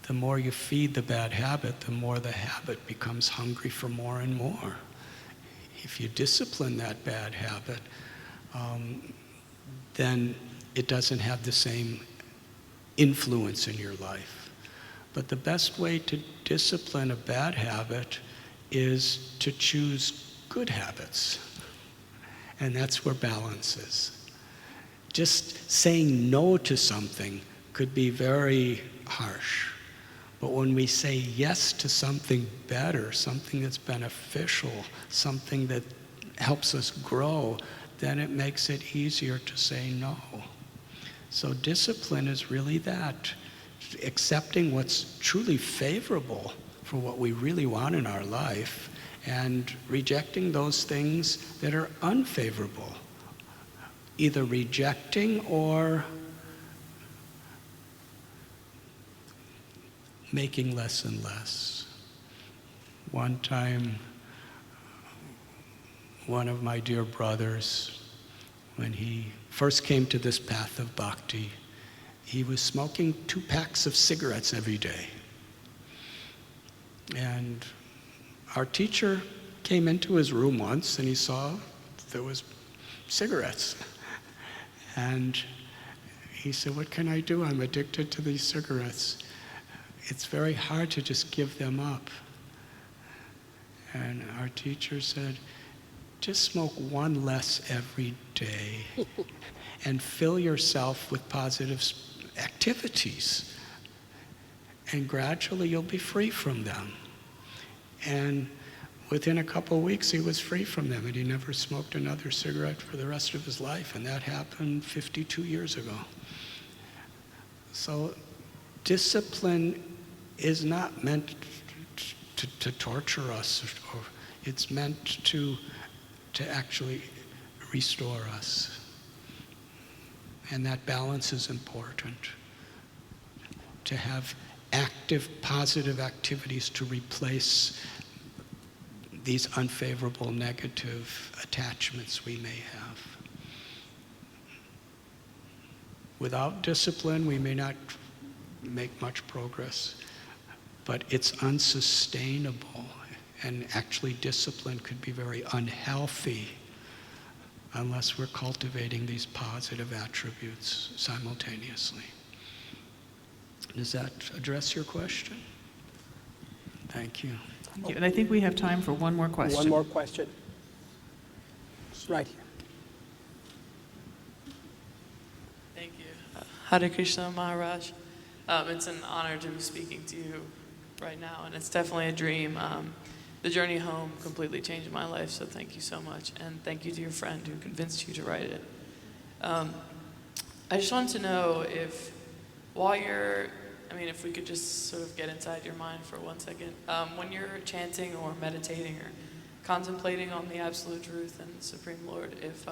B: the more you feed the bad habit, the more the habit becomes hungry for more and more. If you discipline that bad habit, then it doesn't have the same influence in your life. But the best way to discipline a bad habit is to choose good habits. And that's where balance is. Just saying no to something could be very harsh. But when we say yes to something better, something that's beneficial, something that helps us grow, then it makes it easier to say no. So discipline is really that, accepting what's truly favorable for what we really want in our life and rejecting those things that are unfavorable. Either rejecting or making less and less. One time, one of my dear brothers, when he first came to this path of bhakti, he was smoking 2 packs of cigarettes every day. And our teacher came into his room once and he saw there was cigarettes. And he said, "What can I do? I'm addicted to these cigarettes. It's very hard to just give them up." And our teacher said, "Just smoke 1 less every day and fill yourself with positive activities. And gradually you'll be free from them." And within a couple of weeks he was free from them and he never smoked another cigarette for the rest of his life. And that happened 52 years ago. So discipline is not meant to torture us, or it's meant to actually restore us. And that balance is important. To have active, positive activities to replace these unfavorable, negative attachments we may have. Without discipline, we may not make much progress, but it's unsustainable. And actually, discipline could be very unhealthy unless we're cultivating these positive attributes simultaneously. Does that address your question? Thank you.
D: Thank you. And I think we have time for one more question.
C: One more question. Right here.
F: Thank you. Hare Krishna Maharaj. It's an honor to be speaking to you right now, and it's definitely a dream. The journey home completely changed my life, so thank you so much. And thank you to your friend who convinced you to write it. I just wanted to know if, if we could just sort of get inside your mind for 1 second. When you're chanting or meditating or contemplating on the Absolute Truth and the Supreme Lord, if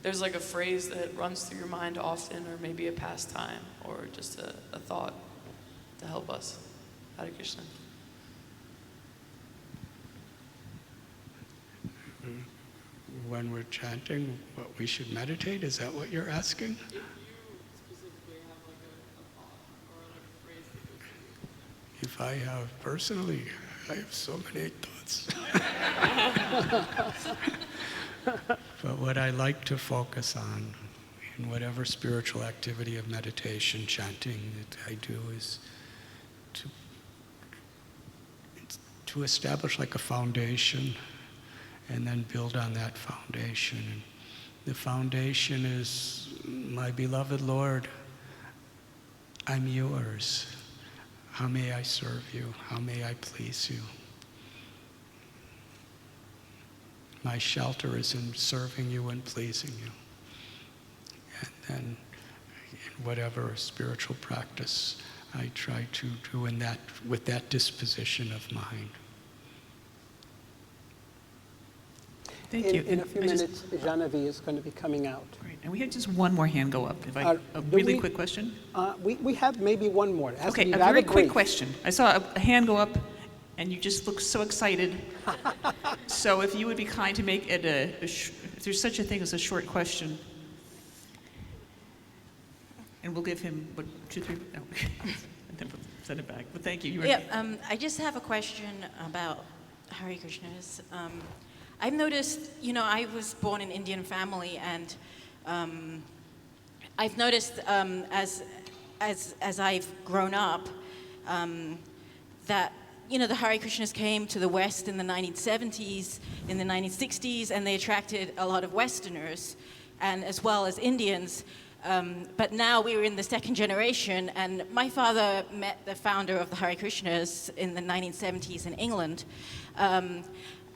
F: there's like a phrase that runs through your mind often, or maybe a pastime, or just a thought to help us. Hare Krishna.
B: When we're chanting, what we should meditate? Is that what you're asking?
F: If you specifically have like a thought or like a phrase that goes
B: If I have, personally, I have so many thoughts. But what I like to focus on in whatever spiritual activity of meditation, chanting that I do is to establish like a foundation and then build on that foundation. And the foundation is, my beloved Lord, I'm yours. How may I serve you? How may I please you? My shelter is in serving you and pleasing you. And then in whatever spiritual practice I try to do with that disposition of mind.
D: Thank you.
C: In a few minutes, Genevieve is going to be coming out.
D: Great. And we had just one more hand go up. A
C: Do
D: really
C: we-
D: quick question.
C: We have maybe one more. It has to
D: Okay,
C: be
D: a
C: rather
D: very quick
C: brief.
D: question. I saw a hand go up, and you just look so excited. So if you would be kind to make it if there's such a thing as a short question, and we'll give him, 2, 3, no, and then we'll send it back. But thank you. You were-
G: Yeah, I just have a question about Hare Krishnas. I've noticed, I was born in an Indian family, and I've noticed as I've grown up that the Hare Krishnas came to the West in the 1970s, in the 1960s, and they attracted a lot of Westerners, and as well as Indians. But now we're in the second generation, and my father met the founder of the Hare Krishnas in the 1970s in England.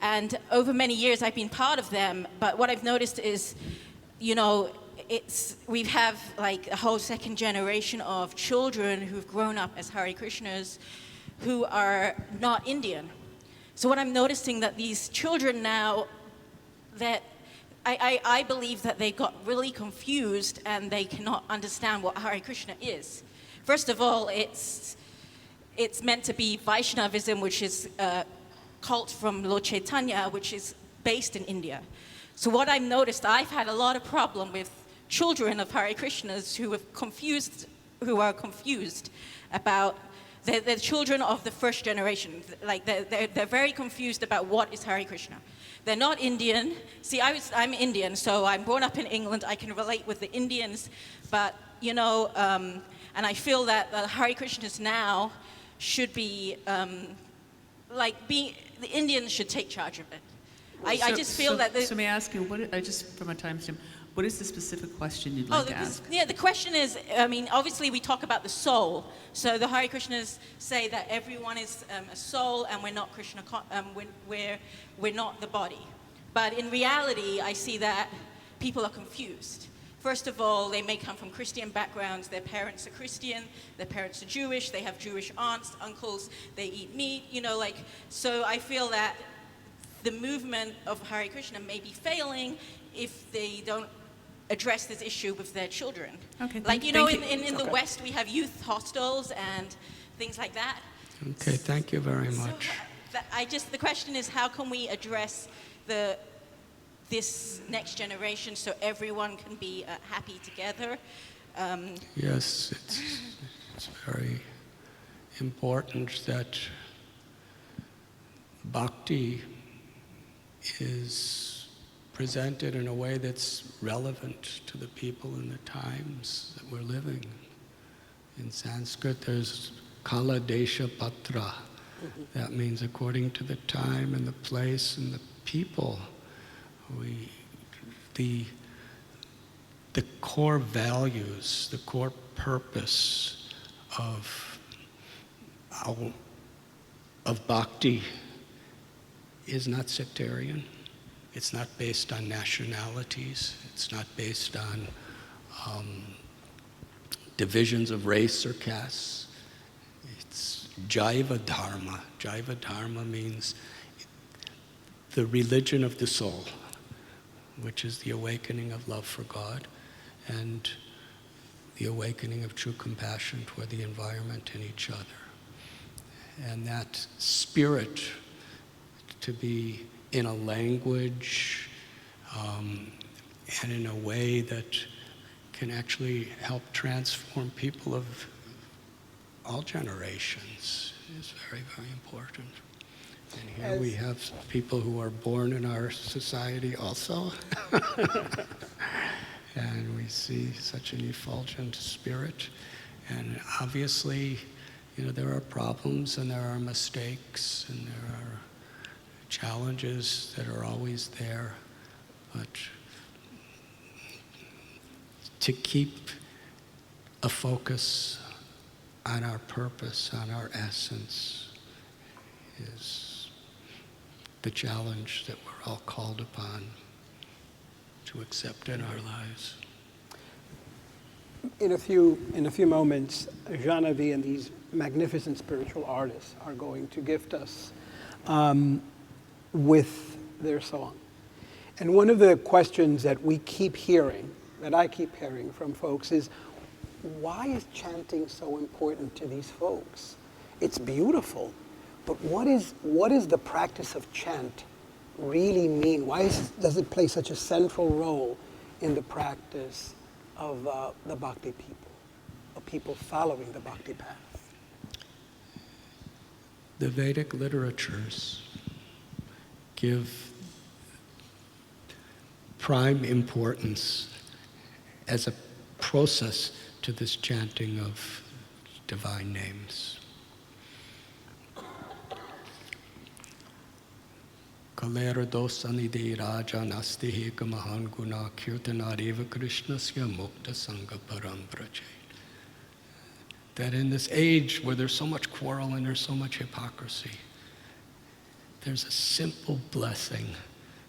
G: And over many years, I've been part of them. But what I've noticed is, we have like a whole second generation of children who've grown up as Hare Krishnas, who are not Indian. So what I'm noticing that these children now, that I believe that they got really confused and they cannot understand what Hare Krishna is. First of all, it's meant to be Vaishnavism, which is cult from Lord Chaitanya, which is based in India. So what I've noticed, I've had a lot of problem with children of Hare Krishnas who are confused about the children of the first generation. Like they're very confused about what is Hare Krishna. They're not Indian. See, I'm Indian, so I'm born up in England. I can relate with the Indians, but and I feel that the Hare Krishnas now should be the Indians should take charge of it. I just feel that.
D: So may I ask you, just from a time stamp, what is the specific question you'd like to ask?
G: The question is, obviously we talk about the soul. So the Hare Krishnas say that everyone is a soul, and we're not Krishna. We're not the body. But in reality, I see that people are confused. First of all, they may come from Christian backgrounds. Their parents are Christian. Their parents are Jewish. They have Jewish aunts, uncles. They eat meat. So I feel that the movement of Hare Krishna may be failing if they don't address this issue with their children.
D: Okay.
G: In the West, we have youth hostels and things like that.
B: Okay, thank you very much.
G: So the question is, how can we address this next generation so everyone can be happy together?
B: Yes, it's very important that Bhakti is presented in a way that's relevant to the people in the times that we're living. In Sanskrit, there's Kala Desha Patra. That means according to the time and the place and the people. The core values, the core purpose of Bhakti is not sectarian. It's not based on nationalities. It's not based on divisions of race or caste. It's Jaiva Dharma. Jaiva Dharma means the religion of the soul, which is the awakening of love for God and the awakening of true compassion toward the environment and each other. And that spirit to be in a language and in a way that can actually help transform people of all generations is very, very important. And here we have people who are born in our society also. And we see such an effulgent spirit. And obviously, there are problems and there are mistakes and there are challenges that are always there. But to keep a focus on our purpose, on our essence, is the challenge that we're all called upon to accept in our lives.
C: In a few moments, Genevieve and these magnificent spiritual artists are going to gift us with their song. And one of the questions that we keep hearing, that I keep hearing from folks is, why is chanting so important to these folks? It's beautiful, but what is the practice of chant really mean? Why does it play such a central role in the practice of the Bhakti people, of people following the Bhakti path?
B: The Vedic literatures give prime importance as a process to this chanting of divine names. Kalera dosanidhi raja nastihika mahan guna kirtanareva krishnasya mukta sangha param prache. That in this age where there's so much quarrel and there's so much hypocrisy, there's a simple blessing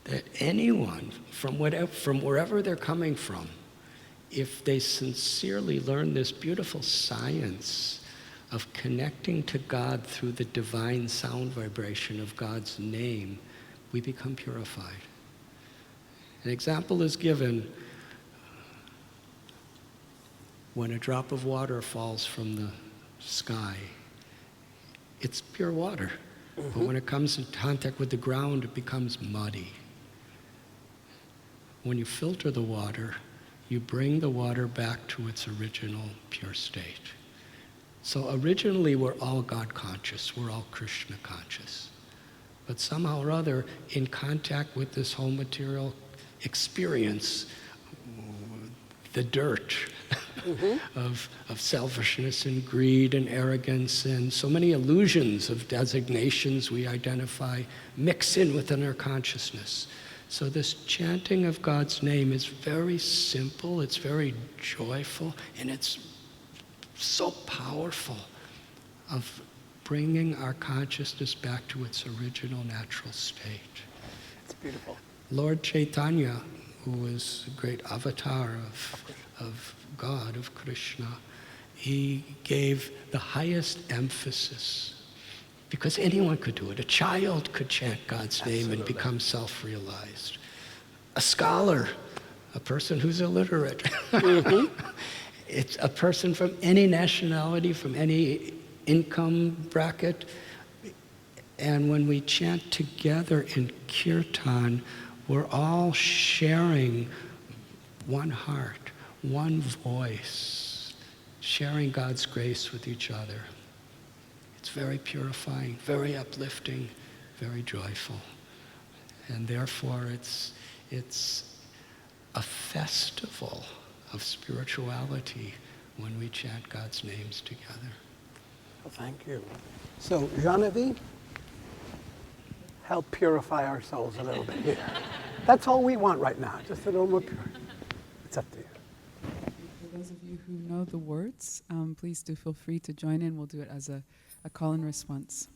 B: that anyone, from wherever they're coming from, if they sincerely learn this beautiful science of connecting to God through the divine sound vibration of God's name, we become purified. An example is given when a drop of water falls from the sky. It's pure water. But when it comes in contact with the ground, it becomes muddy. When you filter the water, you bring the water back to its original pure state. So originally we're all God conscious, we're all Krishna conscious. But somehow or other, in contact with this whole material experience, the dirt of selfishness and greed and arrogance and so many illusions of designations we identify mix in within our consciousness. So this chanting of God's name is very simple, it's very joyful, and it's so powerful of bringing our consciousness back to its original natural state.
C: It's beautiful.
B: Lord Chaitanya, who was a great avatar of God, of Krishna, he gave the highest emphasis because anyone could do it. A child could chant God's name and become self-realized. A scholar, a person who's illiterate. It's a person from any nationality, from any income bracket. And when we chant together in kirtan, we're all sharing one heart, one voice, sharing God's grace with each other. It's very purifying, very uplifting, very joyful. And therefore it's a festival of spirituality when we chant God's names together.
C: Well, thank you. So, Genevieve, help purify our souls a little bit here. That's all we want right now, just a little more pure. It's up to you.
A: For those of you who know the words, please do feel free to join in. We'll do it as a call and response.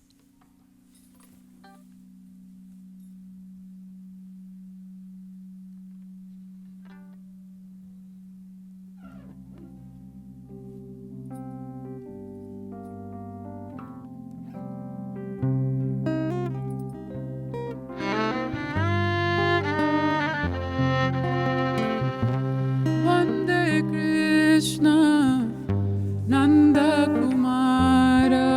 A: Vande Krishna Nanda Kumara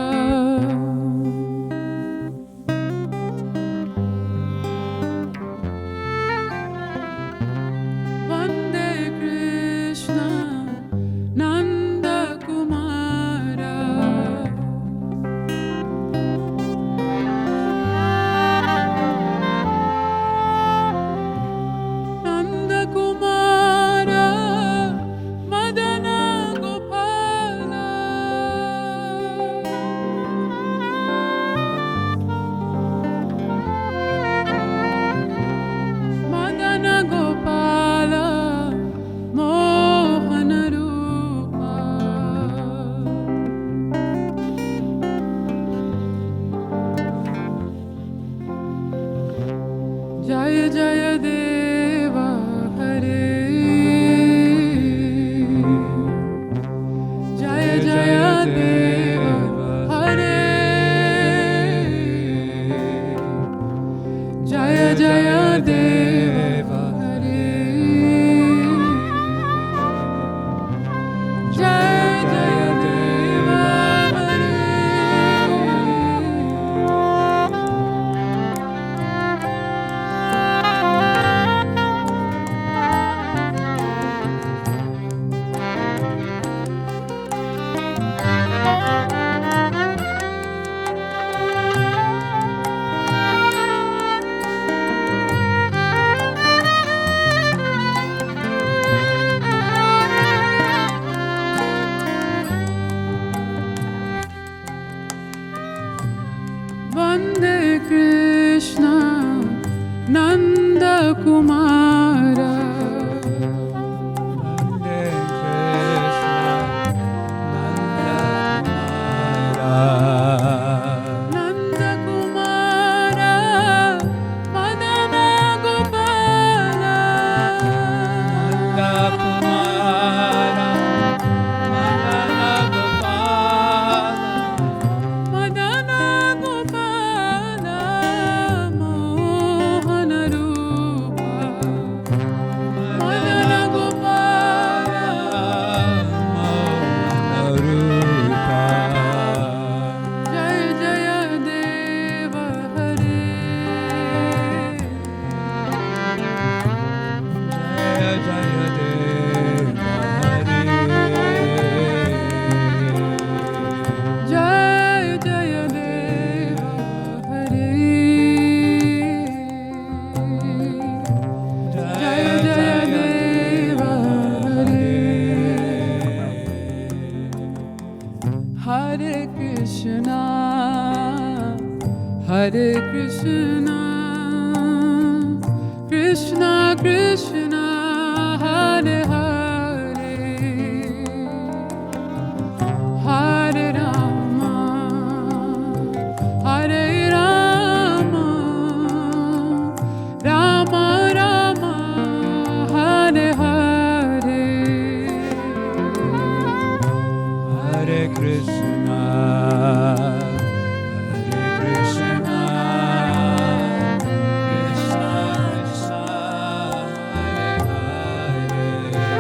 A: Jaya Deva Hare. Jaya Jaya Deva Hare. Vande Krishna Nanda Kumara. Vande Krishna Nanda Kumara. Nanda Kumara Madana Gopala. Nanda Kumara Madana Gopala. Madana Gopala Mohana Rupa. Madana Gopala Mohana Rupa. Jaya Jaya Deva Hare. Jaya Jaya Deva Hare. Jaya Jaya Deva Hare. Jaya Jaya Deva Hare. Hare Krishna, Hare Krishna, Krishna Krishna, Hare Hare, Hare Rama, Hare Rama, Rama Rama, Hare Hare, Hare Krishna, Hare Krishna, Krishna Krishna, Hare Hare.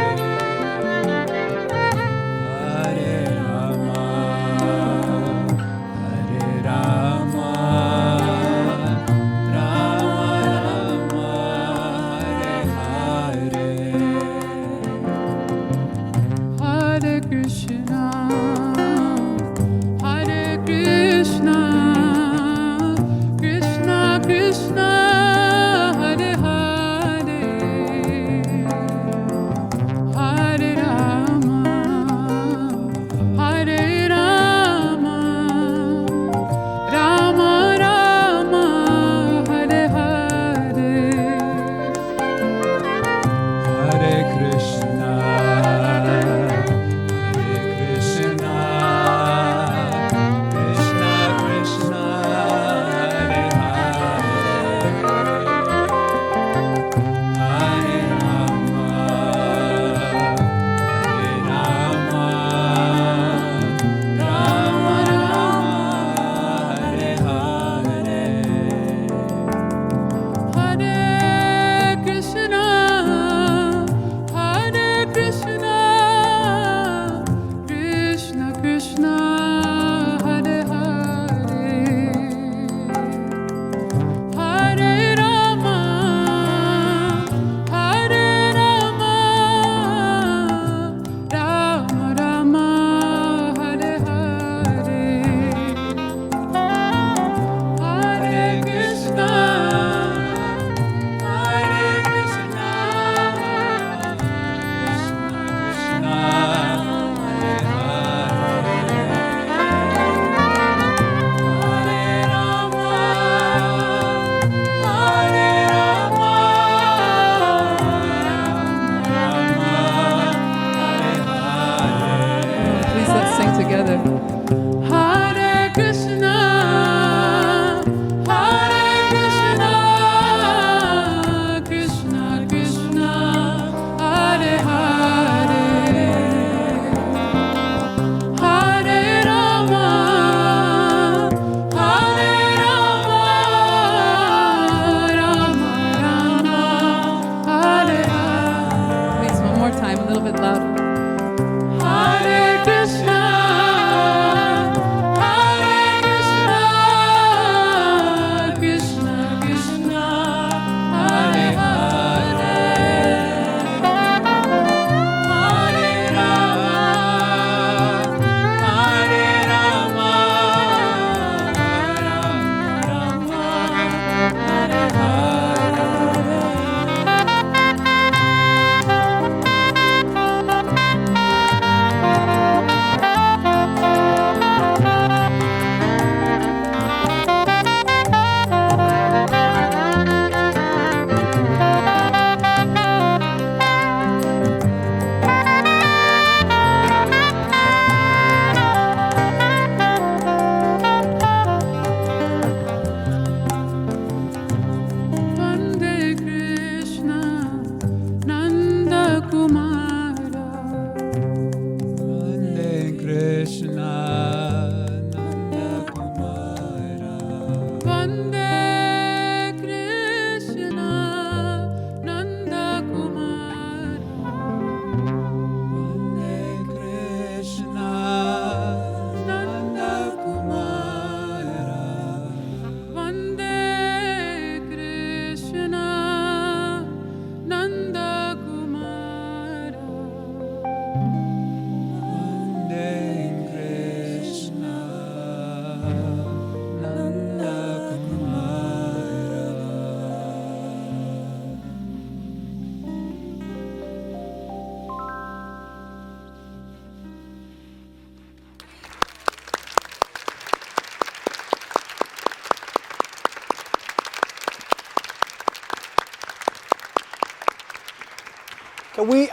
C: So we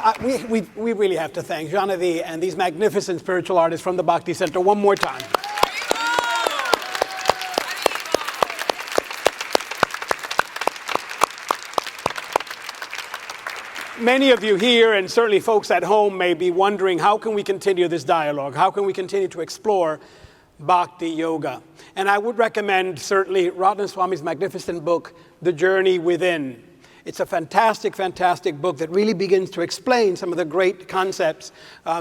C: really have to thank Genevieve and these magnificent spiritual artists from the Bhakti Center one more time. Many of you here, and certainly folks at home, may be wondering, how can we continue this dialogue? How can we continue to explore Bhakti Yoga? And I would recommend certainly Radhanath Swami's magnificent book, The Journey Within. It's a fantastic, fantastic book that really begins to explain some of the great concepts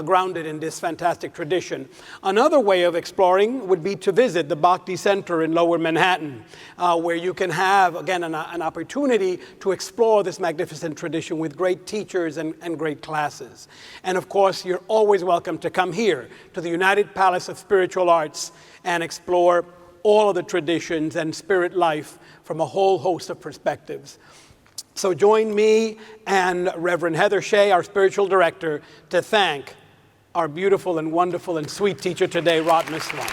C: grounded in this fantastic tradition. Another way of exploring would be to visit the Bhakti Center in Lower Manhattan, where you can have, again, an opportunity to explore this magnificent tradition with great teachers and great classes. And of course, you're always welcome to come here to the United Palace of Spiritual Arts and explore all of the traditions and spirit life from a whole host of perspectives. So join me and Reverend Heather Shea, our spiritual director, to thank our beautiful and wonderful and sweet teacher today, Radhanath Swami.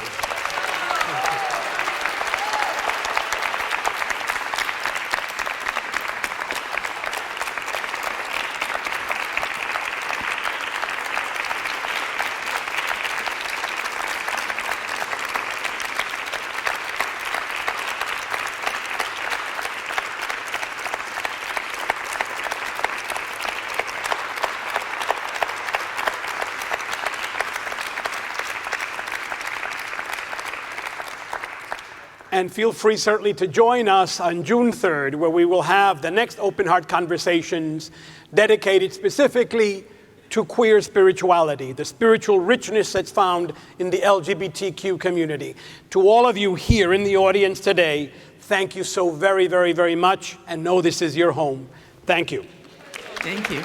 C: And feel free certainly to join us on June 3rd, where we will have the next Open Heart Conversations dedicated specifically to queer spirituality, the spiritual richness that's found in the LGBTQ community. To all of you here in the audience today, thank you so very, very, very much, and know this is your home. Thank you.
D: Thank you.